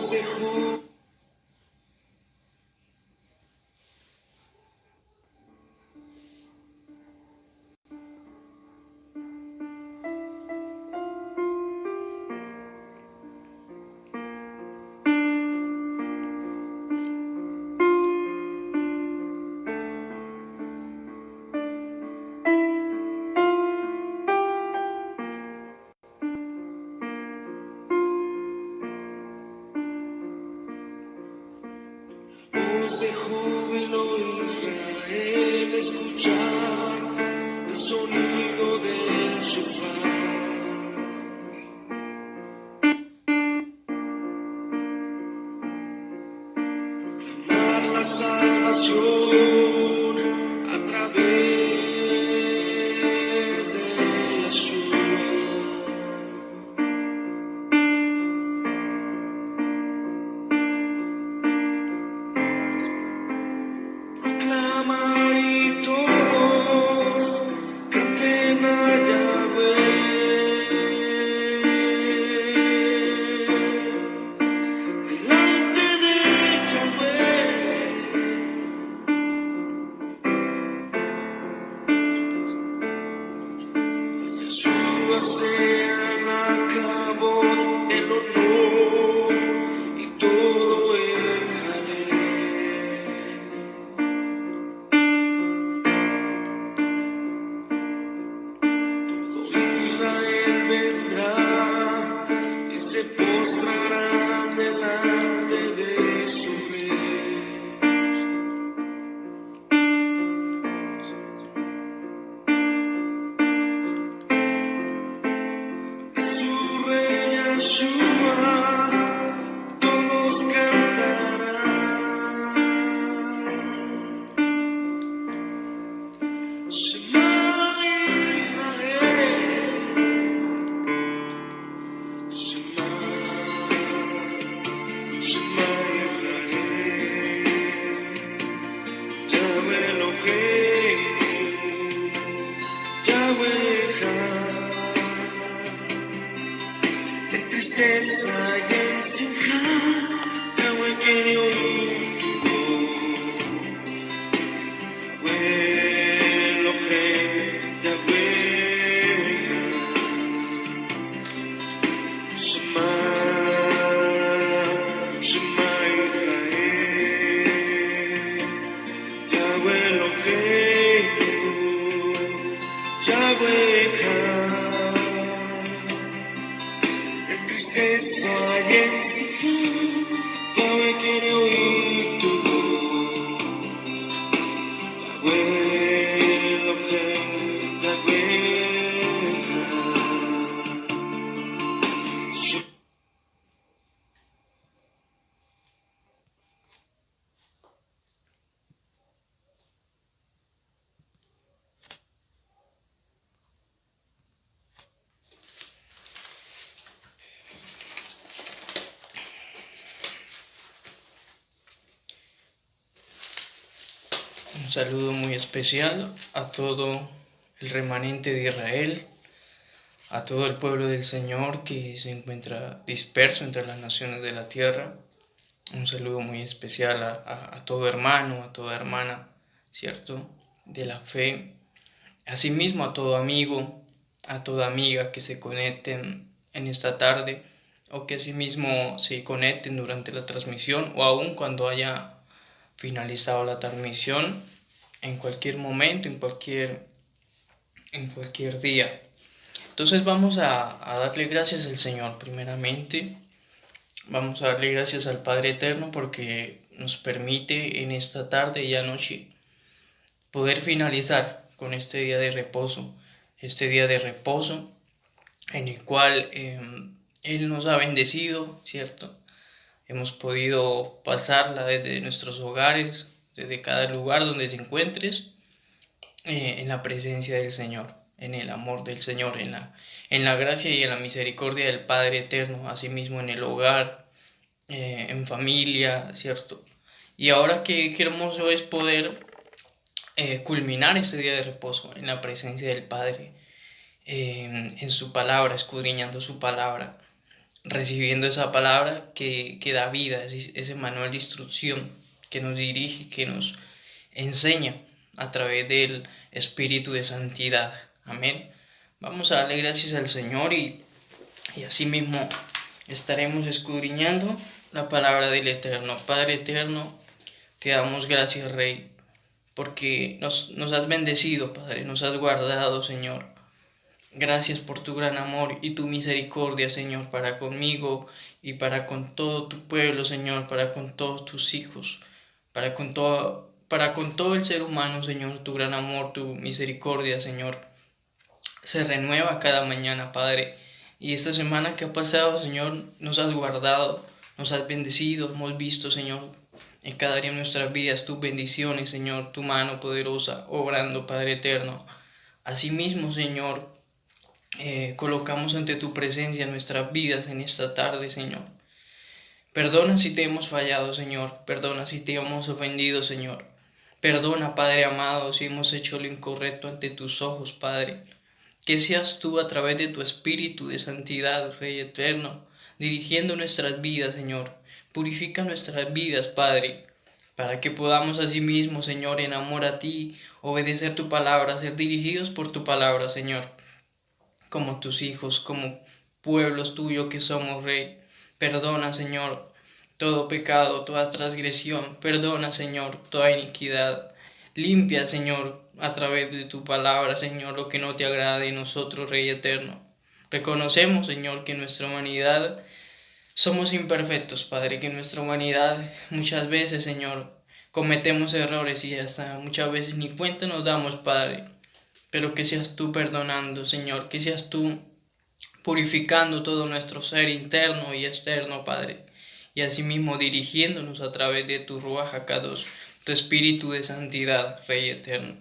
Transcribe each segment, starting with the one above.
se jubila. Se jubiló Israel escuchar el sonido del shofar. Proclamar la salvación a través de Yeshua. Sea la cabot, el honor y todo el jalel. Todo Israel vendrá y se postrará delante de su rey. Yeshua, todos cantarán. Shema Israel, Shema, Shema Israel, Yahweh Eloheinu, Yahweh Echad. En tristeza y en simja, Yahweh quiere oír tu voz. Yahweh Elohim, Yahweh Echad. Shema, Shema Israel, Yahweh Eloheinu, Yahweh Echad. Tristeza y en simja, Yahweh quiere oír tu voz. Yahweh Elohim, Yahweh Echad. Un saludo muy especial a todo el remanente de Israel, a todo el pueblo del Señor que se encuentra disperso entre las naciones de la tierra. Un saludo muy especial a todo hermano, a toda hermana, ¿cierto?, de la fe. Asimismo a todo amigo, a toda amiga que se conecten en esta tarde o que asimismo se conecten durante la transmisión o aún cuando haya finalizado la transmisión, en cualquier momento, en cualquier día. Entonces vamos a darle gracias al Señor primeramente. Vamos a darle gracias al Padre Eterno porque nos permite en esta tarde y anoche poder finalizar con este día de reposo en el cual Él nos ha bendecido, ¿cierto? Hemos podido pasarla desde nuestros hogares, desde cada lugar donde te encuentres, en la presencia del Señor, en el amor del Señor, en la gracia y en la misericordia del Padre Eterno, asimismo en el hogar, en familia, ¿cierto? Y ahora qué hermoso es poder culminar ese día de reposo en la presencia del Padre, en su palabra, escudriñando su palabra. recibiendo esa palabra que da vida, ese manual de instrucción que nos dirige, que nos enseña a través del Espíritu de Santidad. Amén. Vamos a darle gracias al Señor y así mismo estaremos escudriñando la palabra del Eterno. Padre eterno, te damos gracias, Rey, porque nos has bendecido, Padre, nos has guardado, Señor. Gracias por tu gran amor y tu misericordia, Señor, para conmigo y para con todo tu pueblo, Señor, para con todos tus hijos, para con todo el ser humano, Señor. Tu gran amor, tu misericordia, Señor, se renueva cada mañana, Padre. Y esta semana que ha pasado, Señor, nos has guardado, nos has bendecido, hemos visto, Señor, en cada día de nuestras vidas tus bendiciones, Señor, tu mano poderosa, obrando, Padre eterno. Asimismo, Señor, colocamos ante tu presencia nuestras vidas en esta tarde, Señor. Perdona si te hemos fallado, Señor. Perdona si te hemos ofendido, Señor. Perdona, Padre amado, si hemos hecho lo incorrecto ante tus ojos, Padre. Que seas tú a través de tu Espíritu de santidad, Rey eterno, dirigiendo nuestras vidas, Señor. Purifica nuestras vidas, Padre, para que podamos asimismo, Señor, en amor a ti, obedecer tu palabra, ser dirigidos por tu palabra, Señor, como tus hijos, como pueblos tuyos que somos, Rey. Perdona, Señor, todo pecado, toda transgresión. Perdona, Señor, toda iniquidad. Limpia, Señor, a través de tu palabra, Señor, lo que no te agrada de nosotros, Rey eterno. Reconocemos, Señor, que en nuestra humanidad somos imperfectos, Padre, que en nuestra humanidad muchas veces, Señor, cometemos errores y hasta muchas veces ni cuenta nos damos, Padre. Pero que seas tú perdonando, Señor, que seas tú purificando todo nuestro ser interno y externo, Padre, y asimismo dirigiéndonos a través de tu Ruaj HaKadosh, tu Espíritu de Santidad, Rey eterno.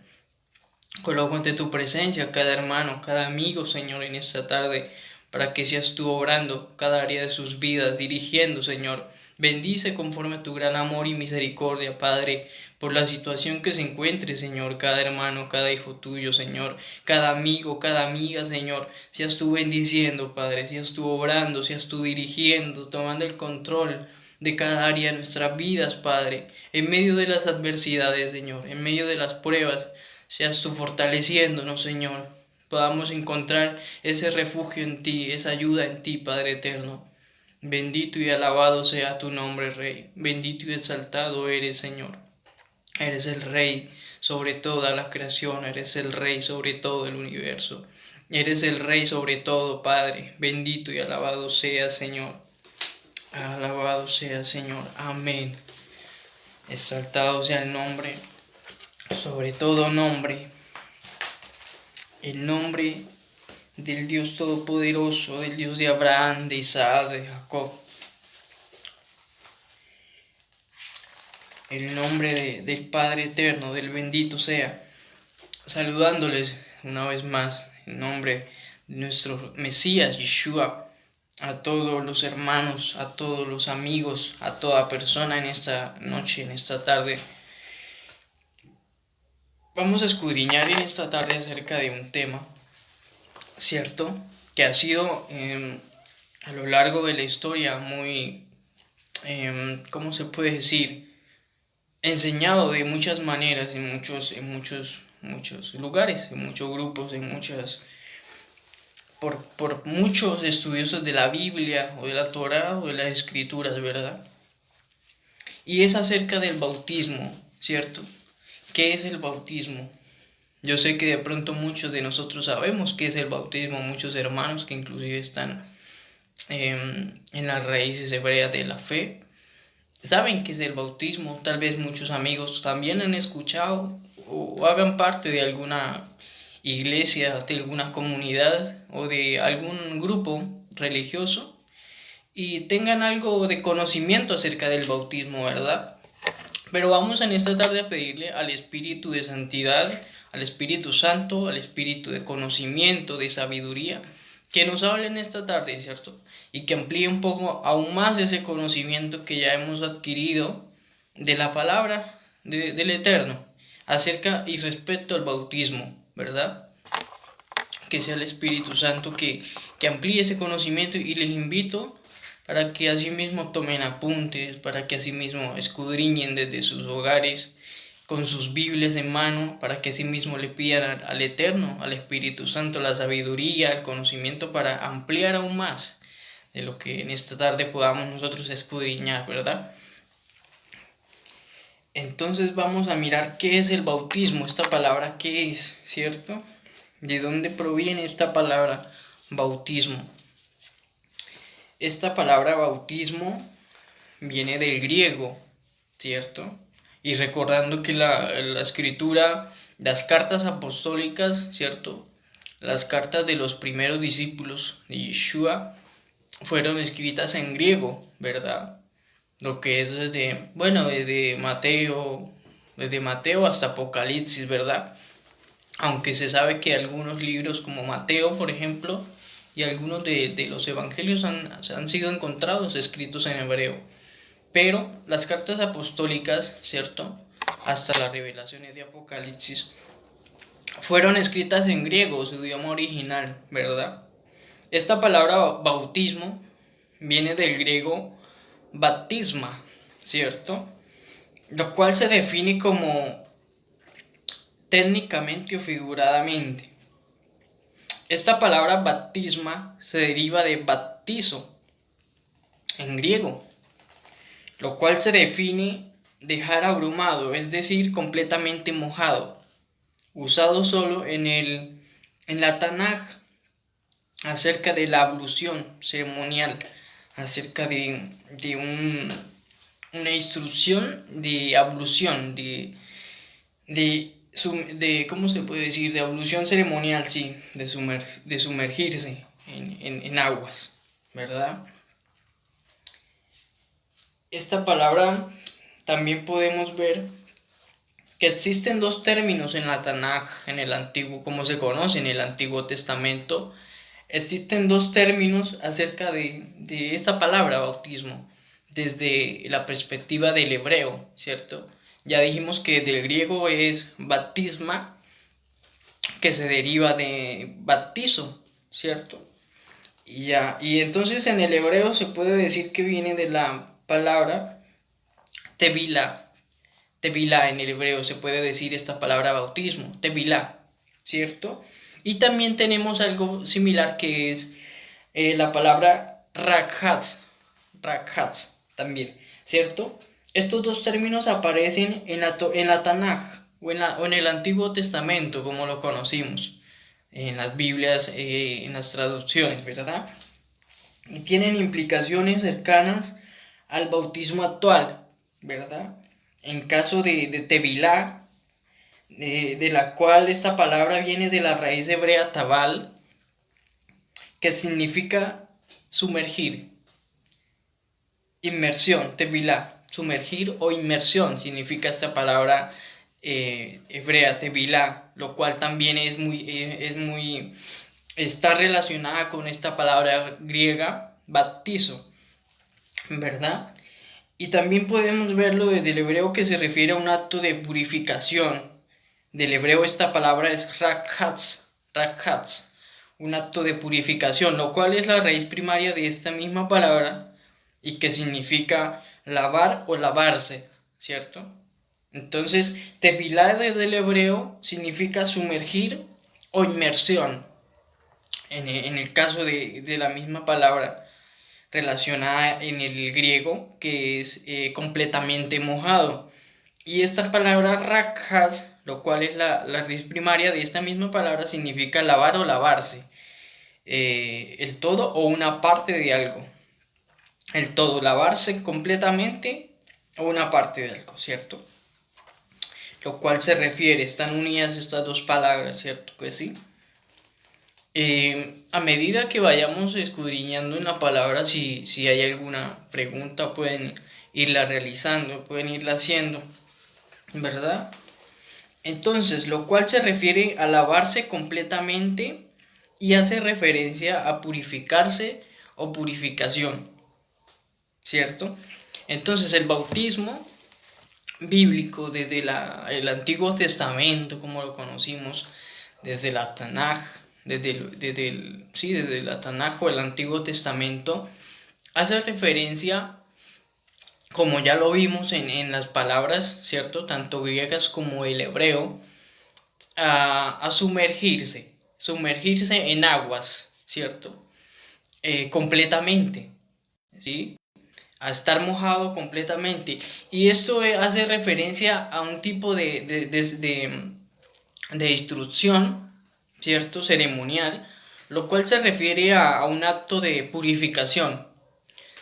Coloco ante tu presencia cada hermano, cada amigo, Señor, en esta tarde, para que seas tú obrando cada área de sus vidas, dirigiendo, Señor. Bendice conforme a tu gran amor y misericordia, Padre, por la situación que se encuentre, Señor, cada hermano, cada hijo tuyo, Señor, cada amigo, cada amiga, Señor. Seas tú bendiciendo, Padre, seas tú obrando, seas tú dirigiendo, tomando el control de cada área de nuestras vidas, Padre, en medio de las adversidades, Señor, en medio de las pruebas. Seas tú fortaleciéndonos, Señor, podamos encontrar ese refugio en ti, esa ayuda en ti, Padre eterno. Bendito y alabado sea tu nombre, Rey. Bendito y exaltado eres, Señor. Eres el Rey sobre toda la creación, eres el Rey sobre todo el universo. Eres el Rey sobre todo, Padre. Bendito y alabado sea, Señor. Alabado sea, Señor. Amén. Exaltado sea el nombre, sobre todo nombre, el nombre del Dios Todopoderoso, del Dios de Abraham, de Isaac, de Jacob. El nombre del Padre Eterno, del bendito sea. Saludándoles una vez más en nombre de nuestro Mesías, Yeshua, a todos los hermanos, a todos los amigos, a toda persona en esta noche, en esta tarde. Vamos a escudriñar en esta tarde acerca de un tema, ¿cierto? Que ha sido a lo largo de la historia muy, ¿cómo se puede decir? Enseñado de muchas maneras, en muchos lugares, en muchos grupos, por muchos estudiosos de la Biblia o de la Torá o de las Escrituras, ¿verdad? Y es acerca del bautismo, ¿cierto? ¿Qué es el bautismo? Yo sé que de pronto muchos de nosotros sabemos qué es el bautismo, muchos hermanos que inclusive están en las raíces hebreas de la fe, saben qué es el bautismo. Tal vez muchos amigos también han escuchado o hagan parte de alguna iglesia, de alguna comunidad o de algún grupo religioso y tengan algo de conocimiento acerca del bautismo, ¿verdad? Pero vamos en esta tarde a pedirle al Espíritu de Santidad, al Espíritu Santo, al Espíritu de conocimiento, de sabiduría, que nos hable en esta tarde, ¿cierto? Y que amplíe un poco aún más ese conocimiento que ya hemos adquirido de la palabra del Eterno, acerca y respecto al bautismo, ¿verdad? Que sea el Espíritu Santo que amplíe ese conocimiento, y les invito para que asimismo tomen apuntes, para que asimismo escudriñen desde sus hogares con sus Biblias en mano, para que asimismo le pidan al Eterno, al Espíritu Santo, la sabiduría, el conocimiento para ampliar aún más de lo que en esta tarde podamos nosotros escudriñar, ¿verdad? Entonces vamos a mirar qué es el bautismo, esta palabra qué es, ¿cierto? ¿De dónde proviene esta palabra bautismo? Esta palabra bautismo viene del griego, ¿cierto? Y recordando que la escritura, las cartas apostólicas, ¿cierto? Las cartas de los primeros discípulos de Yeshua fueron escritas en griego, ¿verdad? Lo que es desde Mateo hasta Apocalipsis, ¿verdad? Aunque se sabe que algunos libros como Mateo, por ejemplo, y algunos de los evangelios han sido encontrados escritos en hebreo. Pero las cartas apostólicas, ¿cierto? Hasta las revelaciones de Apocalipsis, fueron escritas en griego, su idioma original, ¿verdad? Esta palabra bautismo viene del griego baptisma, ¿cierto? Lo cual se define como técnicamente o figuradamente. Esta palabra baptisma se deriva de baptizo en griego, lo cual se define dejar abrumado, es decir, completamente mojado, usado solo en la Tanaj acerca de la ablución ceremonial, acerca de una instrucción de ablución, ¿cómo se puede decir? De ablución ceremonial, sí, de sumergirse en aguas, ¿verdad? Esta palabra también podemos ver que existen dos términos en la Tanaj, en el antiguo, como se conoce en el Antiguo Testamento. Existen dos términos acerca de esta palabra bautismo, desde la perspectiva del hebreo, ¿cierto? Ya dijimos que del griego es baptisma, que se deriva de baptizo, ¿cierto? Y entonces en el hebreo se puede decir que viene de la palabra tevilá. Tevilá en el hebreo se puede decir esta palabra bautismo, tevilá, ¿cierto? Y también tenemos algo similar que es la palabra rakhatz también, ¿cierto? Estos dos términos aparecen en la Tanaj o en el Antiguo Testamento, como lo conocimos, en las Biblias, en las traducciones, ¿verdad? Y tienen implicaciones cercanas al bautismo actual, ¿verdad? En caso de Tevilá, de la cual esta palabra viene de la raíz hebrea tabal, que significa sumergir, inmersión, tevilá, sumergir o inmersión significa esta palabra hebrea, tevilá, lo cual también está relacionada con esta palabra griega, baptizo, ¿verdad? Y también podemos verlo desde el hebreo que se refiere a un acto de purificación. Del hebreo esta palabra es rakhatz, un acto de purificación, lo cual es la raíz primaria de esta misma palabra y que significa lavar o lavarse, ¿cierto? Entonces, tefilá desde el hebreo significa sumergir o inmersión, en el caso de la misma palabra relacionada en el griego, que es completamente mojado. Y esta palabra rakhatz, lo cual es la raíz primaria de esta misma palabra, significa lavar o lavarse, el todo o una parte de algo. El todo, lavarse completamente o una parte de algo, ¿cierto? Lo cual se refiere, están unidas estas dos palabras, ¿cierto? Pues sí. A medida que vayamos escudriñando en la palabra, si hay alguna pregunta, pueden irla realizando, pueden irla haciendo, ¿verdad? Entonces, lo cual se refiere a lavarse completamente y hace referencia a purificarse o purificación, ¿cierto? Entonces, el bautismo bíblico desde el Antiguo Testamento, como lo conocimos, desde la Tanaj, desde la Tanaj o el Antiguo Testamento, hace referencia, como ya lo vimos en las palabras, ¿cierto? Tanto griegas como el hebreo, a sumergirse en aguas, ¿cierto? Completamente, ¿sí? A estar mojado completamente. Y esto hace referencia a un tipo de instrucción, ¿cierto? Ceremonial, lo cual se refiere a un acto de purificación.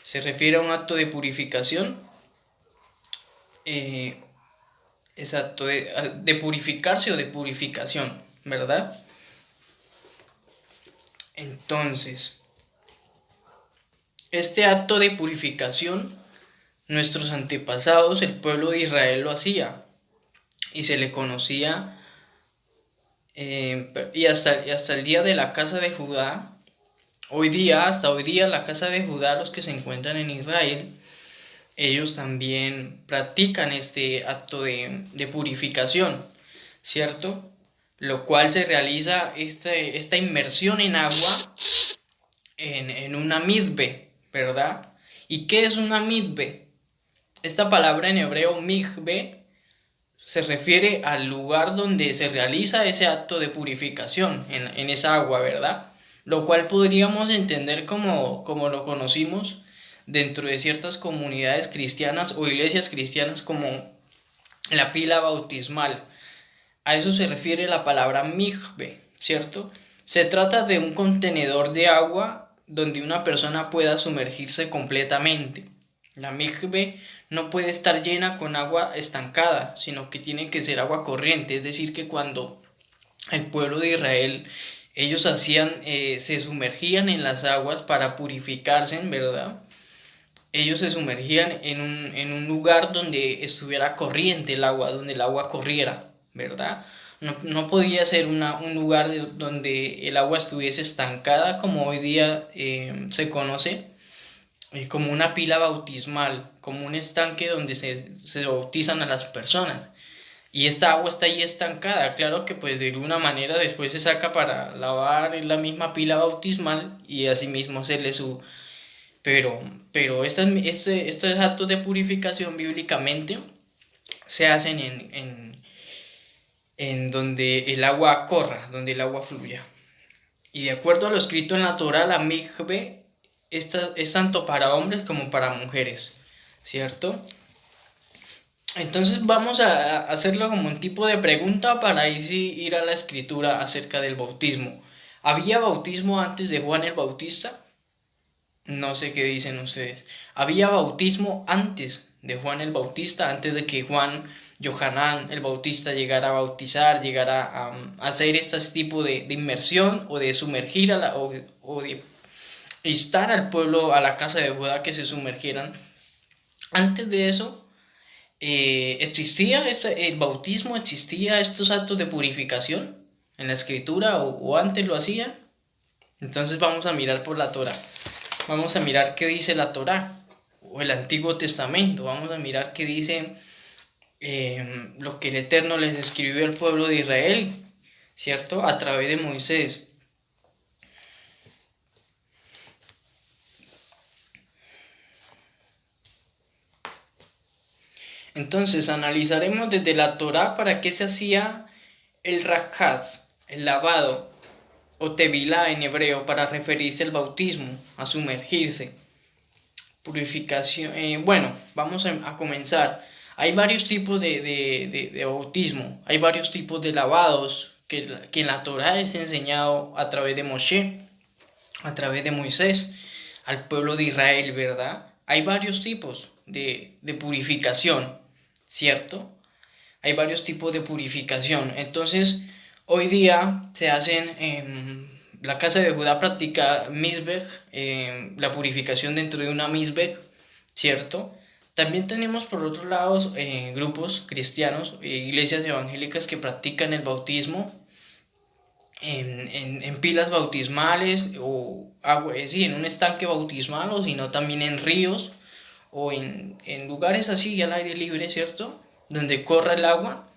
Se refiere a un acto de purificación, eh, exacto, de purificarse o de purificación, ¿verdad? Entonces, este acto de purificación, nuestros antepasados, el pueblo de Israel lo hacía y se le conocía, y hasta el día de la casa de Judá, hasta hoy día la casa de Judá, los que se encuentran en Israel, ellos también practican este acto de purificación, ¿cierto? Lo cual se realiza esta inmersión en agua en una midbe, ¿verdad? ¿Y qué es una midbe? Esta palabra en hebreo mikve se refiere al lugar donde se realiza ese acto de purificación en esa agua, ¿verdad? Lo cual podríamos entender como lo conocimos dentro de ciertas comunidades cristianas o iglesias cristianas como la pila bautismal. A eso se refiere la palabra mikve, ¿cierto? Se trata de un contenedor de agua donde una persona pueda sumergirse completamente. La mikve no puede estar llena con agua estancada, sino que tiene que ser agua corriente, es decir, que cuando el pueblo de Israel ellos se sumergían en las aguas para purificarse, ¿verdad? Ellos se sumergían en un lugar donde estuviera corriente el agua, donde el agua corriera, ¿verdad? No podía ser un lugar donde el agua estuviese estancada como hoy día se conoce, como una pila bautismal, como un estanque donde se bautizan a las personas. Y esta agua está ahí estancada, claro que pues de alguna manera después se saca para lavar en la misma pila bautismal y asimismo se le su... Pero, pero estos actos de purificación bíblicamente se hacen en donde el agua corra, donde el agua fluya. Y de acuerdo a lo escrito en la Torah, la mikve es tanto para hombres como para mujeres, ¿cierto? Entonces vamos a hacerlo como un tipo de pregunta para ir a la escritura acerca del bautismo. ¿Había bautismo antes de Juan el Bautista? No sé qué dicen ustedes. ¿Había bautismo antes de Juan el Bautista, antes de que Johanán el Bautista llegara a bautizar, llegara a hacer este tipo de inmersión o de sumergir o de instar al pueblo, a la casa de Judá que se sumergieran? Antes de eso, ¿existía el bautismo? ¿Existía estos actos de purificación en la escritura o antes lo hacían? Entonces vamos a mirar por la Torah. Vamos a mirar qué dice la Torá o el Antiguo Testamento. Vamos a mirar qué dice lo que el Eterno les escribió al pueblo de Israel, ¿cierto? A través de Moisés. Entonces analizaremos desde la Torá para qué se hacía el rakaz, el lavado, o tevilá en hebreo, para referirse al bautismo, a sumergirse. Purificación. Bueno, vamos a comenzar. Hay varios tipos de bautismo, hay varios tipos de lavados que en la Torá es enseñado a través de Moshe, a través de Moisés, al pueblo de Israel, ¿verdad? Hay varios tipos de purificación, ¿cierto? Hay varios tipos de purificación. Entonces, hoy día se hacen, la casa de Judá practica Mizbech, la purificación dentro de una Mizbech, ¿cierto? También tenemos por otro lado grupos cristianos, iglesias evangélicas que practican el bautismo en pilas bautismales o agua, sí, en un estanque bautismal o si no también en ríos o en lugares así al aire libre, ¿cierto? Donde corra el agua.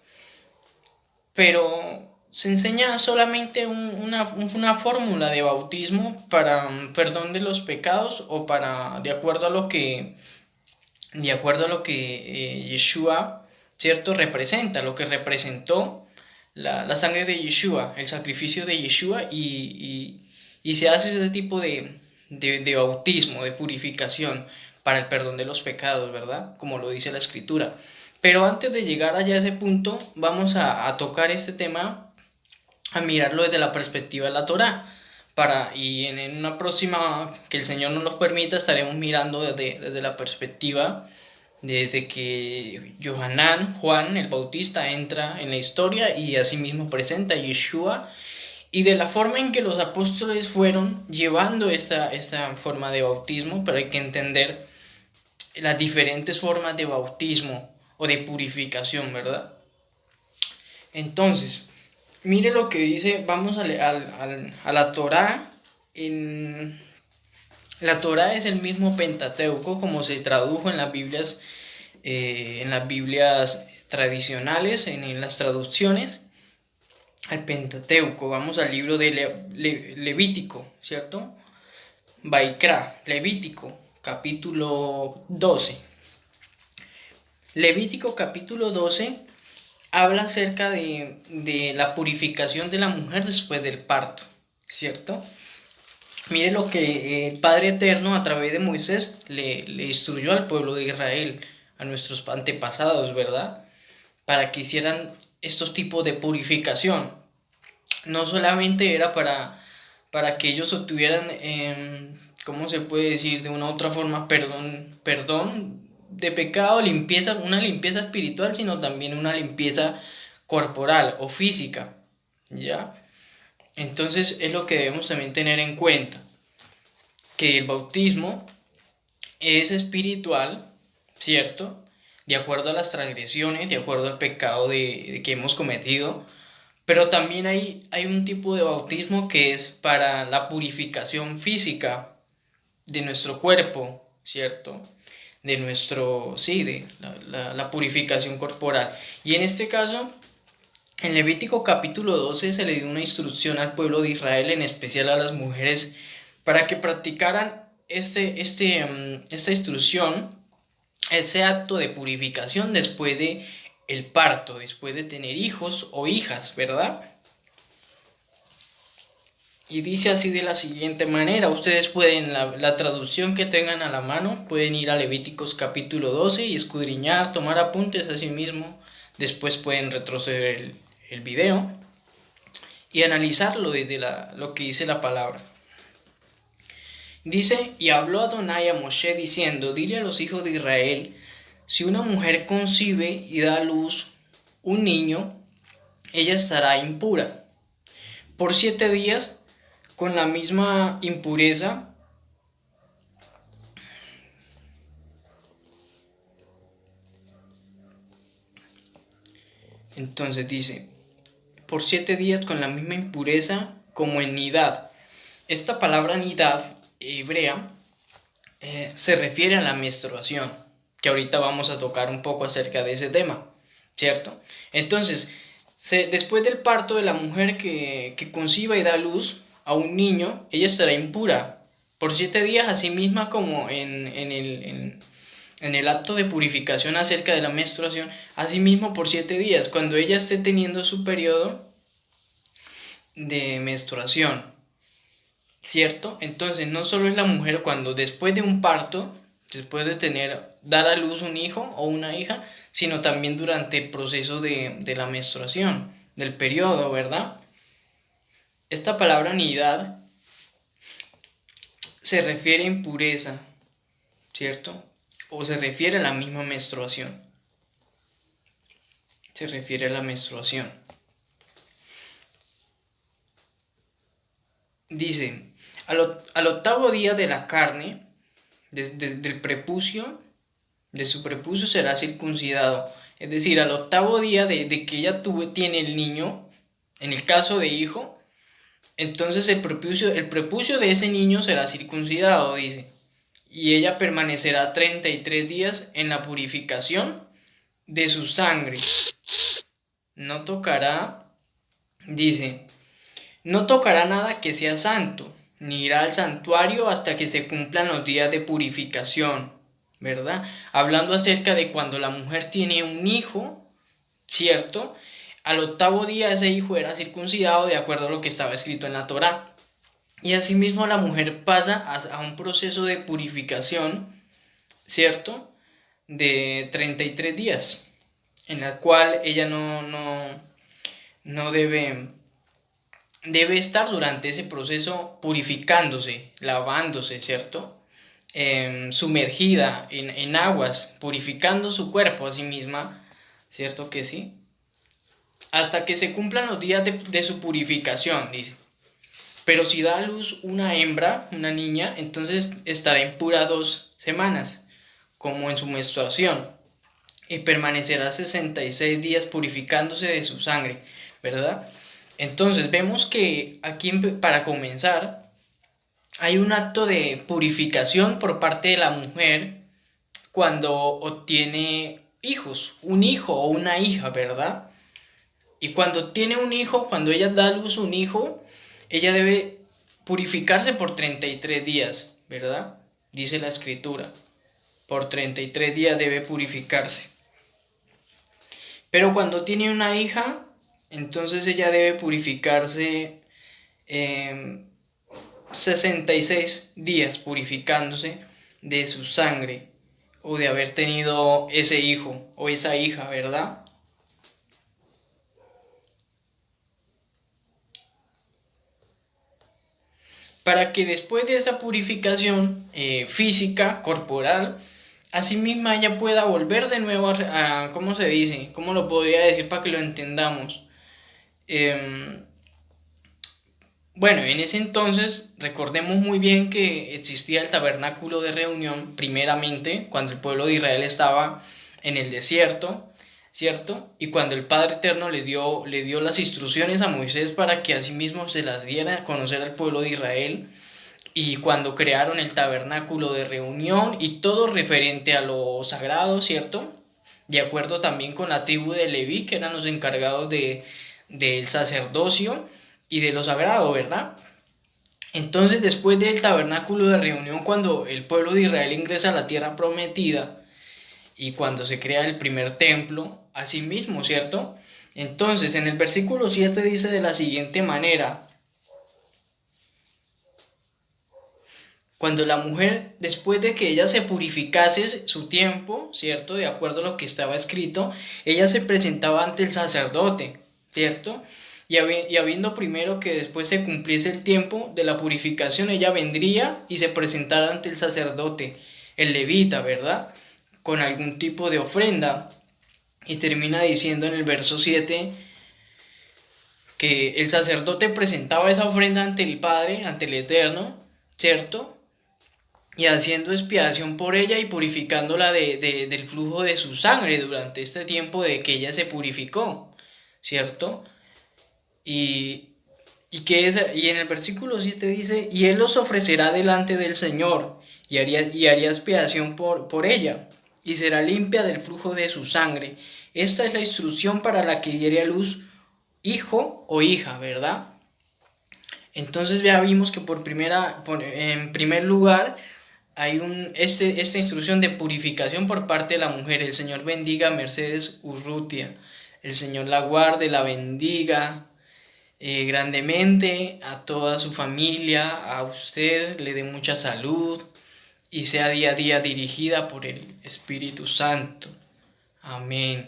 Pero se enseña solamente una fórmula de bautismo para perdón de los pecados o para, de acuerdo a lo que Yeshua, ¿cierto? Representa, lo que representó la sangre de Yeshua, el sacrificio de Yeshua y se hace ese tipo de bautismo, de purificación para el perdón de los pecados, ¿verdad? Como lo dice la Escritura. Pero antes de llegar allá a ese punto, vamos a tocar este tema, a mirarlo desde la perspectiva de la Torá. Y en una próxima, que el Señor nos lo permita, estaremos mirando desde la perspectiva, desde que Juan el Bautista, entra en la historia y asimismo presenta a Yeshua, y de la forma en que los apóstoles fueron llevando esta forma de bautismo. Pero hay que entender las diferentes formas de bautismo o de purificación, ¿verdad? Entonces, mire lo que dice, vamos a la Torá. La Torá es el mismo Pentateuco como se tradujo en las Biblias tradicionales, en las traducciones al Pentateuco. Vamos al libro de Levítico, ¿cierto? Baikra, Levítico, capítulo 12. Levítico capítulo 12 habla acerca de la purificación de la mujer después del parto, ¿cierto? Mire lo que el Padre Eterno a través de Moisés le instruyó al pueblo de Israel, a nuestros antepasados, ¿verdad? Para que hicieran estos tipos de purificación. No solamente era para que ellos obtuvieran, ¿cómo se puede decir? De una u otra forma, perdón de pecado, una limpieza espiritual, sino también una limpieza corporal o física, ¿ya? Entonces es lo que debemos también tener en cuenta, que el bautismo es espiritual, ¿cierto? De acuerdo a las transgresiones, de acuerdo al pecado que hemos cometido, pero también hay un tipo de bautismo que es para la purificación física de nuestro cuerpo, ¿cierto? De la purificación corporal. Y en este caso, en Levítico capítulo 12 se le dio una instrucción al pueblo de Israel, en especial a las mujeres, para que practicaran esta instrucción, ese acto de purificación después de el parto, después de tener hijos o hijas, ¿verdad? Y dice así de la siguiente manera. Ustedes pueden, la traducción que tengan a la mano, pueden ir a Levíticos capítulo 12 y escudriñar, tomar apuntes a sí mismo. Después pueden retroceder el video y analizarlo desde lo que dice la palabra. Dice: y habló Adonai a Moshe diciendo: dile a los hijos de Israel, si una mujer concibe y da a luz un niño, ella estará impura por 7 días con la misma impureza entonces dice, por 7 días con la misma impureza como en nidad. Esta palabra nidad hebrea se refiere a la menstruación, que ahorita vamos a tocar un poco acerca de ese tema, ¿cierto? Entonces, después del parto de la mujer que conciba y da luz a un niño, ella estará impura por 7 días, así misma como en el acto de purificación acerca de la menstruación, así mismo por 7 días, cuando ella esté teniendo su periodo de menstruación, ¿cierto? Entonces no solo es la mujer cuando después de un parto, después de dar a luz un hijo o una hija, sino también durante el proceso de la menstruación, del periodo, ¿verdad? Esta palabra nidad se refiere a impureza, ¿cierto? O se refiere a la misma menstruación. Se refiere a la menstruación. Dice, al octavo día de la carne, del prepucio, de su prepucio será circuncidado. Es decir, al octavo día de que ella tiene el niño, en el caso de hijo, entonces el prepucio de ese niño será circuncidado, dice. Y ella permanecerá 33 días en la purificación de su sangre. No tocará Dice, no tocará nada que sea santo, ni irá al santuario hasta que se cumplan los días de purificación, ¿verdad? Hablando acerca de cuando la mujer tiene un hijo, ¿cierto? Al octavo día ese hijo era circuncidado de acuerdo a lo que estaba escrito en la Torá. Y asimismo la mujer pasa a un proceso de purificación, ¿cierto? De 33 días, en la cual ella no debe estar durante ese proceso purificándose, lavándose, ¿cierto? Sumergida en aguas, purificando su cuerpo a sí misma, ¿cierto que sí? Hasta que se cumplan los días de su purificación, dice. Pero si da a luz una hembra, una niña, entonces estará impura 2 semanas, como en su menstruación, y permanecerá 66 días purificándose de su sangre, ¿verdad? Entonces vemos que aquí, para comenzar, hay un acto de purificación por parte de la mujer cuando obtiene hijos, un hijo o una hija, ¿verdad? Y cuando tiene un hijo, cuando ella da a luz un hijo, ella debe purificarse por 33 días, ¿verdad? Dice la escritura. Por 33 días debe purificarse. Pero cuando tiene una hija, entonces ella debe purificarse 66 días purificándose de su sangre o de haber tenido ese hijo o esa hija, ¿verdad? Para que después de esa purificación física, corporal, asimisma ella pueda volver de nuevo ¿cómo se dice? ¿Cómo lo podría decir para que lo entendamos? Eh, bueno, en ese entonces recordemos muy bien que existía el tabernáculo de reunión, primeramente, cuando el pueblo de Israel estaba en el desierto, ¿cierto? Y cuando el Padre Eterno le dio las instrucciones a Moisés para que asimismo se las diera a conocer al pueblo de Israel, y cuando crearon el tabernáculo de reunión y todo referente a lo sagrado, ¿cierto? De acuerdo también con la tribu de Leví, que eran los encargados del sacerdocio y de lo sagrado, ¿verdad? Entonces, después del tabernáculo de reunión, cuando el pueblo de Israel ingresa a la tierra prometida y cuando se crea el primer templo, así mismo, ¿cierto? Entonces, en el versículo 7 dice de la siguiente manera: cuando la mujer, después de que ella se purificase su tiempo, ¿cierto? De acuerdo a lo que estaba escrito, ella se presentaba ante el sacerdote, ¿cierto? Y habiendo primero que después se cumpliese el tiempo de la purificación, ella vendría y se presentara ante el sacerdote, el levita, ¿verdad? Con algún tipo de ofrenda. Y termina diciendo en el verso 7 que el sacerdote presentaba esa ofrenda ante el Padre, ante el Eterno, ¿cierto? Y haciendo expiación por ella y purificándola del flujo de su sangre durante este tiempo de que ella se purificó, ¿cierto? Y, y en el versículo 7 dice, y él los ofrecerá delante del Señor, y haría expiación por ella, y será limpia del flujo de su sangre. Esta es la instrucción para la que diere a luz hijo o hija, ¿verdad? Entonces ya vimos que en primer lugar hay esta instrucción de purificación por parte de la mujer. El Señor bendiga a Mercedes Urrutia. El Señor la guarde, la bendiga grandemente, a toda su familia, a usted, le dé mucha salud y sea día a día dirigida por el Espíritu Santo. Amén.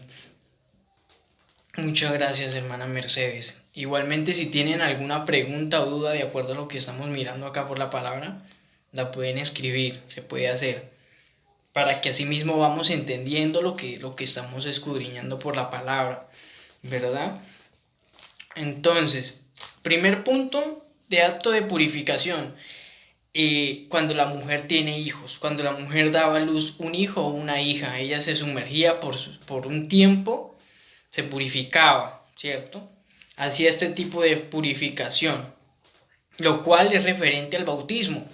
Muchas gracias, hermana Mercedes. Igualmente, si tienen alguna pregunta o duda de acuerdo a lo que estamos mirando acá por la palabra, la pueden escribir, se puede hacer, para que así mismo vamos entendiendo lo que estamos escudriñando por la palabra, ¿verdad? Entonces, primer punto de acto de purificación, cuando la mujer tiene hijos, cuando la mujer daba a luz un hijo o una hija, ella se sumergía por un tiempo, se purificaba, ¿cierto? Hacía este tipo de purificación, lo cual es referente al bautismo.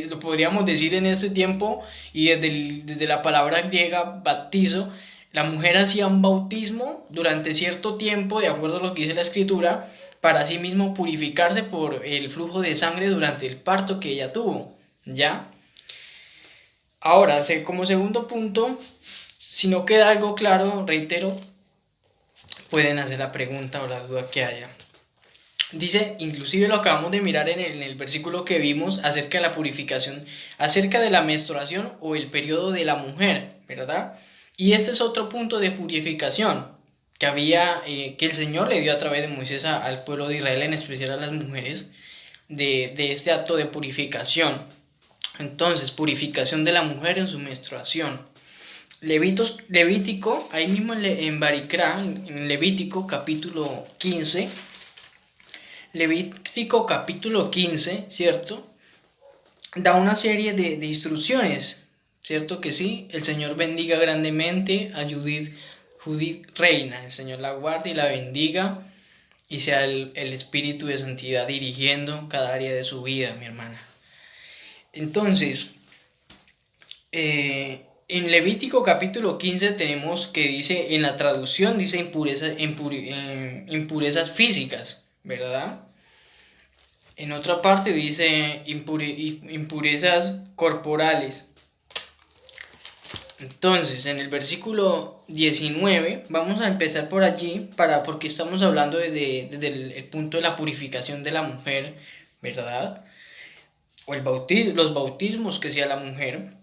Lo podríamos decir en este tiempo, y desde la palabra griega baptizo, La mujer hacía un bautismo durante cierto tiempo, de acuerdo a lo que dice la escritura, para sí mismo purificarse por el flujo de sangre durante el parto que ella tuvo, ¿ya? Ahora, como segundo punto, si no queda algo claro, reitero, pueden hacer la pregunta o la duda que haya. Dice, inclusive lo acabamos de mirar en el versículo que vimos acerca de la purificación, acerca de la menstruación o el periodo de la mujer, ¿verdad? Y este es otro punto de purificación que el Señor le dio a través de Moisés al pueblo de Israel, en especial a las mujeres, de este acto de purificación. Entonces, purificación de la mujer en su menstruación. Levítico, ahí mismo en Baricrá, en Levítico capítulo 15, Levítico capítulo 15, ¿cierto? Da una serie de instrucciones, ¿cierto que sí? El Señor bendiga grandemente a Judith reina, el Señor la guarde y la bendiga y sea el Espíritu de santidad dirigiendo cada área de su vida, mi hermana. Entonces, en Levítico capítulo 15 tenemos que dice, en la traducción dice impurezas físicas, ¿verdad? En otra parte dice impurezas corporales. Entonces, en el versículo 19, vamos a empezar por allí, porque estamos hablando desde el punto de la purificación de la mujer, ¿verdad? O los bautismos que hacía la mujer.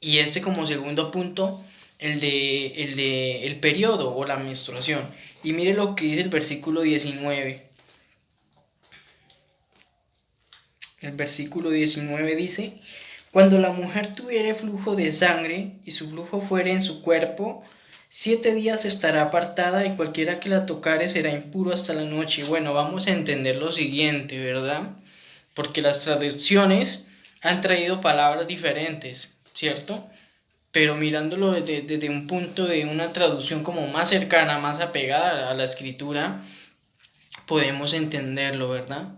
Y como segundo punto, el periodo o la menstruación. Y mire lo que dice el versículo 19. El versículo 19 dice, cuando la mujer tuviere flujo de sangre y su flujo fuere en su cuerpo, 7 días estará apartada y cualquiera que la tocare será impuro hasta la noche. Bueno, vamos a entender lo siguiente, ¿verdad? Porque las traducciones han traído palabras diferentes, ¿cierto? Pero mirándolo desde un punto de una traducción como más cercana, más apegada a la escritura, podemos entenderlo, ¿verdad?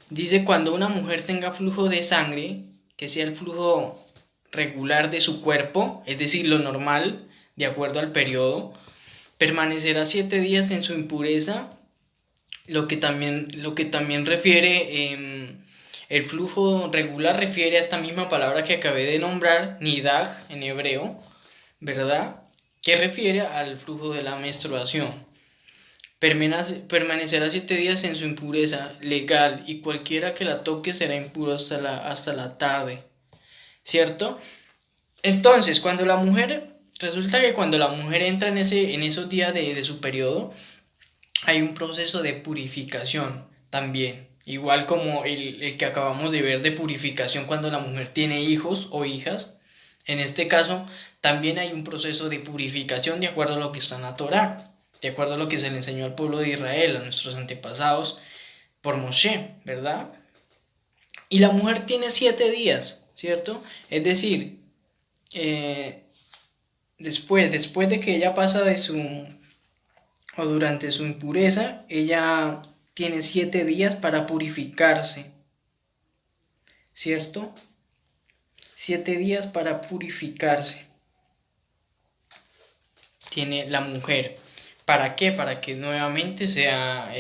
Dice, cuando una mujer tenga flujo de sangre, que sea el flujo regular de su cuerpo, es decir, lo normal, de acuerdo al periodo, permanecerá 7 días en su impureza, lo que también refiere, el flujo regular refiere a esta misma palabra que acabé de nombrar, nidag en hebreo, ¿verdad? Que refiere al flujo de la menstruación. Permanecerá 7 días en su impureza legal y cualquiera que la toque será impuro hasta la tarde, ¿cierto? Entonces, resulta que cuando la mujer entra en esos días de su periodo, hay un proceso de purificación también, igual como el que acabamos de ver de purificación cuando la mujer tiene hijos o hijas. En este caso, también hay un proceso de purificación de acuerdo a lo que está en la Torá, de acuerdo a lo que se le enseñó al pueblo de Israel, a nuestros antepasados, por Moshe, ¿verdad? Y la mujer tiene 7 días, ¿cierto? Es decir, después de que ella pasa o durante su impureza, ella tiene 7 días para purificarse, ¿cierto? 7 días para purificarse tiene la mujer. ¿Para qué? Para que nuevamente sea,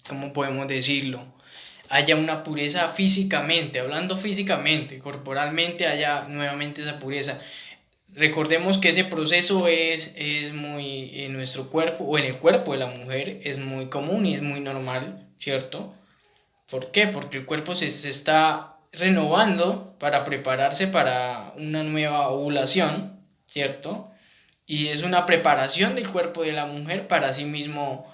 ¿cómo podemos decirlo? Haya una pureza físicamente, hablando físicamente, corporalmente haya nuevamente esa pureza. Recordemos que ese proceso es muy en nuestro cuerpo o en el cuerpo de la mujer es muy común y es muy normal, ¿cierto? ¿Por qué? Porque el cuerpo se está renovando para prepararse para una nueva ovulación, ¿cierto? Y es una preparación del cuerpo de la mujer para sí mismo,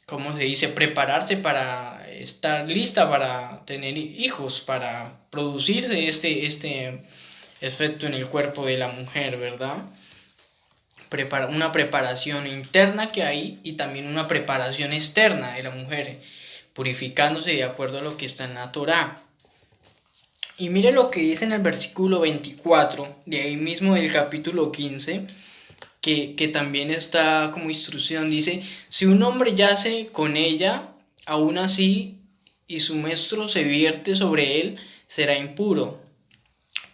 ¿cómo se dice? Prepararse para estar lista para tener hijos, para producirse este efecto en el cuerpo de la mujer, ¿verdad? Una preparación interna que hay y también una preparación externa de la mujer, purificándose de acuerdo a lo que está en la Torá. Y mire lo que dice en el versículo 24, de ahí mismo del capítulo 15, que también está como instrucción, dice, si un hombre yace con ella, aún así, y su menstruo se vierte sobre él, será impuro.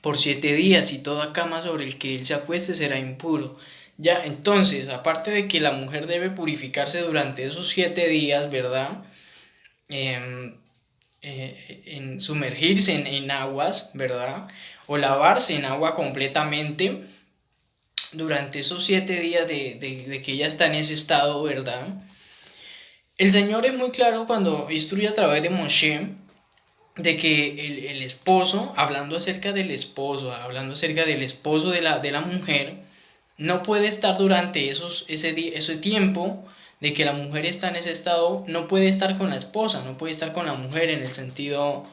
por 7 días, y toda cama sobre el que él se acueste será impuro. Ya, entonces, aparte de que la mujer debe purificarse durante esos 7 días, ¿verdad? Em, en sumergirse en aguas, ¿verdad? O lavarse en agua completamente durante esos 7 días de que ella está en ese estado, ¿verdad? El Señor es muy claro cuando instruye a través de Moshe de que el esposo, hablando acerca del esposo de la mujer, no puede estar durante ese tiempo de que la mujer está en ese estado, no puede estar con la esposa, no puede estar con la mujer en el sentido,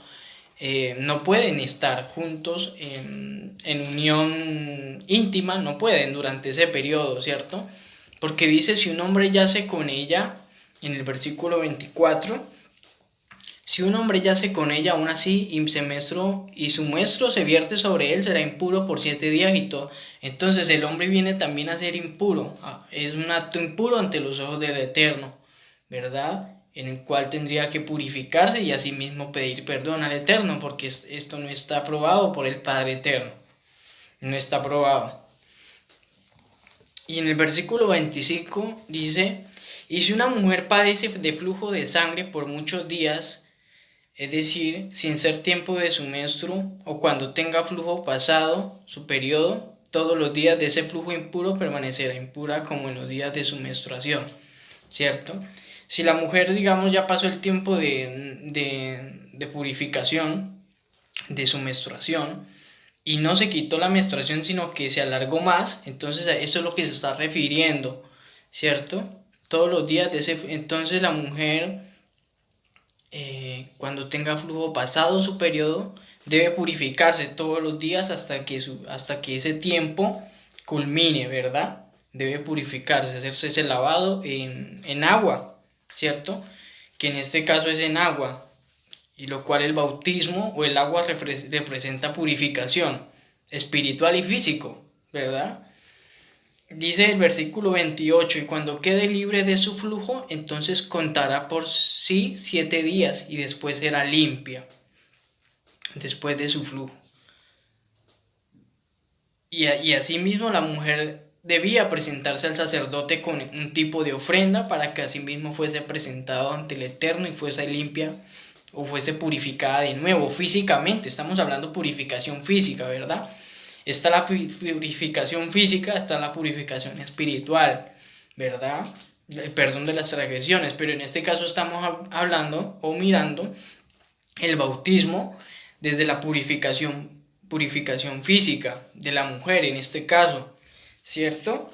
no pueden estar juntos en unión íntima, no pueden durante ese periodo, ¿cierto? Porque dice, si un hombre yace con ella, en el versículo 24, si un hombre yace con ella aún así y su muestro se vierte sobre él, será impuro por 7 días y todo. Entonces el hombre viene también a ser impuro, es un acto impuro ante los ojos del Eterno, ¿verdad? En el cual tendría que purificarse y asimismo pedir perdón al Eterno, porque esto no está aprobado por el Padre Eterno, no está aprobado. Y en el versículo 25 dice, y si una mujer padece de flujo de sangre por muchos días, es decir, sin ser tiempo de su menstruo, o cuando tenga flujo pasado su periodo, todos los días de ese flujo impuro permanecerá impura como en los días de su menstruación, ¿cierto? Si la mujer, digamos, ya pasó el tiempo de purificación de su menstruación, y no se quitó la menstruación, sino que se alargó más, entonces a esto es lo que se está refiriendo, ¿cierto? Todos los días entonces la mujer, cuando tenga flujo pasado su periodo, debe purificarse todos los días hasta que ese tiempo culmine, ¿verdad? Debe purificarse, hacerse ese lavado en agua, ¿cierto? Que en este caso es en agua, y lo cual el bautismo o el agua representa purificación espiritual y físico, ¿verdad? Dice el versículo 28, y cuando quede libre de su flujo, entonces contará por sí 7 días y después será limpia, después de su flujo. Y asimismo la mujer debía presentarse al sacerdote con un tipo de ofrenda para que asimismo fuese presentado ante el Eterno y fuese limpia o fuese purificada de nuevo físicamente. Estamos hablando de purificación física, ¿verdad? Está la purificación física, está la purificación espiritual, ¿verdad? El perdón de las transgresiones, pero en este caso estamos hablando o mirando el bautismo desde la purificación física de la mujer en este caso, ¿cierto?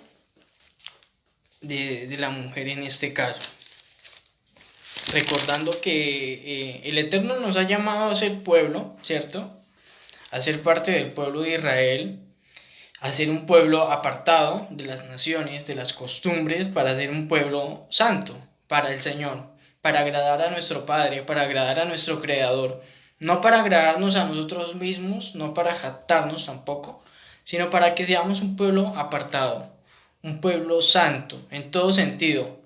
De la mujer en este caso. Recordando que el Eterno nos ha llamado a ser pueblo, ¿cierto? A ser parte del pueblo de Israel, a ser un pueblo apartado de las naciones, de las costumbres, para ser un pueblo santo para el Señor, para agradar a nuestro Padre, para agradar a nuestro Creador, no para agradarnos a nosotros mismos, no para jactarnos tampoco, sino para que seamos un pueblo apartado, un pueblo santo, en todo sentido,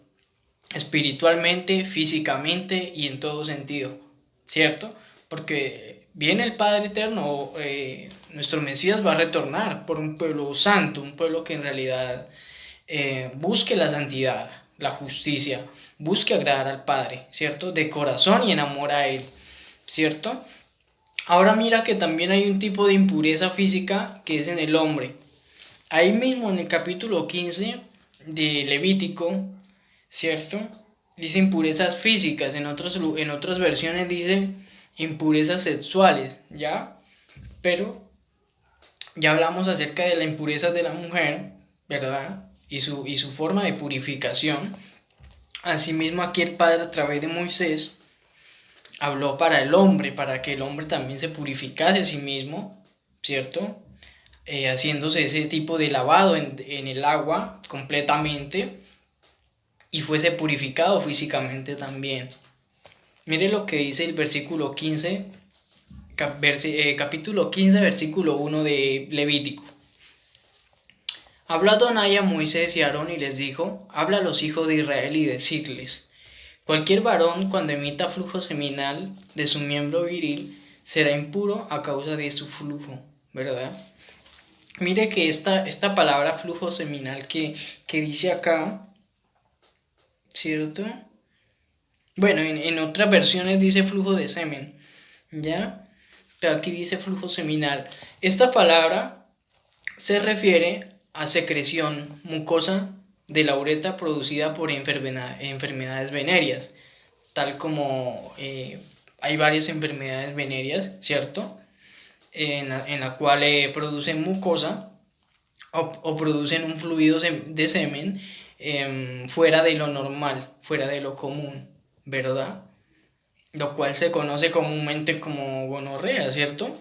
espiritualmente, físicamente y en todo sentido, ¿cierto? Porque viene el Padre Eterno, nuestro Mesías va a retornar por un pueblo santo, un pueblo que en realidad busque la santidad, la justicia, busque agradar al Padre, ¿cierto? De corazón y en amor a Él, ¿cierto? Ahora mira que también hay un tipo de impureza física que es en el hombre. Ahí mismo en el capítulo 15 de Levítico, ¿cierto? Dice impurezas físicas, en otras versiones dice impurezas sexuales, ¿ya? Pero ya hablamos acerca de la impureza de la mujer, ¿verdad? Y su forma de purificación. Asimismo aquí el Padre a través de Moisés habló para el hombre, para que el hombre también se purificase a sí mismo, ¿cierto? Haciéndose ese tipo de lavado en el agua completamente y fuese purificado físicamente también. Mire lo que dice el versículo 15, capítulo 15, versículo 1 de Levítico. Habló Adonai a Moisés y a Aarón y les dijo, habla a los hijos de Israel y decirles, cualquier varón cuando emita flujo seminal de su miembro viril será impuro a causa de su flujo, ¿verdad? Mire que esta palabra flujo seminal que dice acá, ¿cierto? Bueno, en otras versiones dice flujo de semen, ¿ya? Pero aquí dice flujo seminal. Esta palabra se refiere a secreción mucosa de la uretra producida por enfermedades venéreas, tal como hay varias enfermedades venéreas, ¿cierto? En la cual producen mucosa o producen un fluido de semen fuera de lo normal, fuera de lo común, ¿verdad? Lo cual se conoce comúnmente como gonorrea, ¿cierto?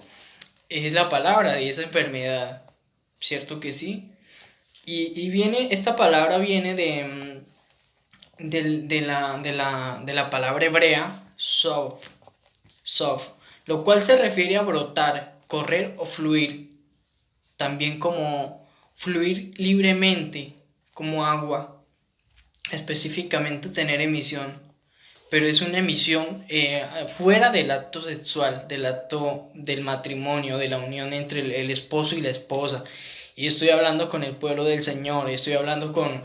Es la palabra de esa enfermedad, ¿cierto que sí? Y viene, esta palabra viene de la palabra hebrea sof, lo cual se refiere a brotar, correr o fluir, también como fluir libremente, como agua, específicamente tener emisión, pero es una emisión fuera del acto sexual, del acto del matrimonio, de la unión entre el esposo y la esposa. Y estoy hablando con el pueblo del Señor, estoy hablando con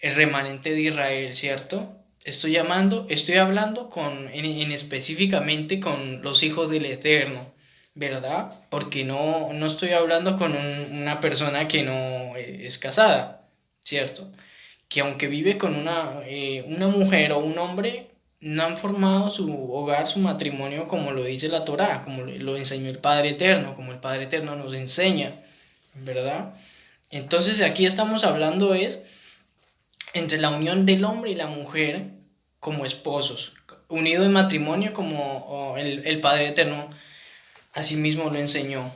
el remanente de Israel, ¿cierto? Estoy hablando en específicamente con los hijos del Eterno, ¿verdad? Porque no estoy hablando con una persona que no es casada, ¿cierto? Que aunque vive con una mujer o un hombre, no han formado su hogar, su matrimonio, como lo dice la Torá, como lo enseñó el Padre Eterno, como el Padre Eterno nos enseña, ¿verdad? Entonces aquí estamos hablando es entre la unión del hombre y la mujer como esposos, unido en matrimonio como el Padre Eterno asimismo lo enseñó,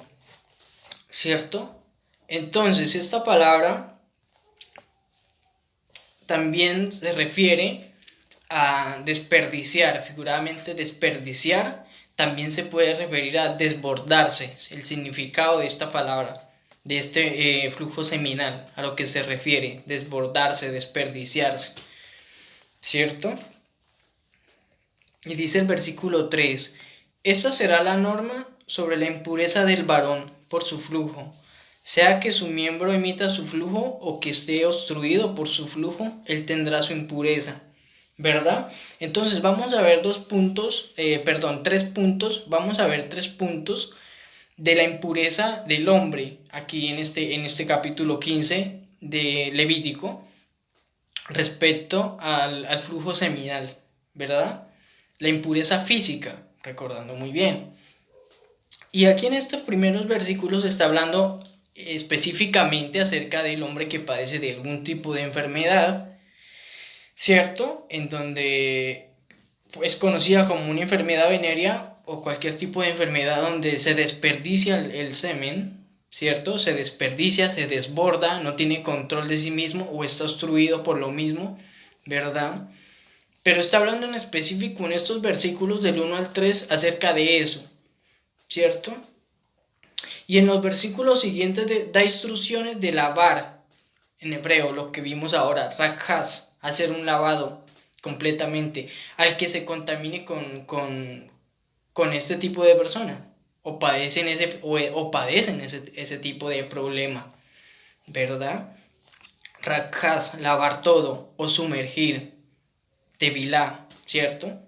¿cierto? Entonces esta palabra también se refiere a desperdiciar, figuradamente desperdiciar, también se puede referir a desbordarse, el significado de esta palabra, de este flujo seminal, a lo que se refiere, desbordarse, desperdiciarse, ¿cierto? Y dice el versículo 3, esta será la norma sobre la impureza del varón por su flujo, sea que su miembro emita su flujo o que esté obstruido por su flujo, él tendrá su impureza, ¿verdad? Entonces vamos a ver tres puntos, vamos a ver 3 puntos de la impureza del hombre aquí en este capítulo 15 de Levítico respecto al flujo seminal, ¿verdad? La impureza física, recordando muy bien. Y aquí en estos primeros versículos está hablando específicamente acerca del hombre que padece de algún tipo de enfermedad, ¿cierto? En donde es conocida como una enfermedad venérea o cualquier tipo de enfermedad donde se desperdicia el semen, ¿cierto? Se desperdicia, se desborda, no tiene control de sí mismo o está obstruido por lo mismo, ¿verdad? Pero está hablando en específico en estos versículos del 1 al 3 acerca de eso, ¿cierto? Y en los versículos siguientes da instrucciones de lavar, en hebreo, lo que vimos ahora, rakhas, hacer un lavado completamente, al que se contamine con este tipo de persona, o padecen ese tipo de problema, ¿verdad? Rakhas, lavar todo, o sumergir, tevilá, ¿cierto?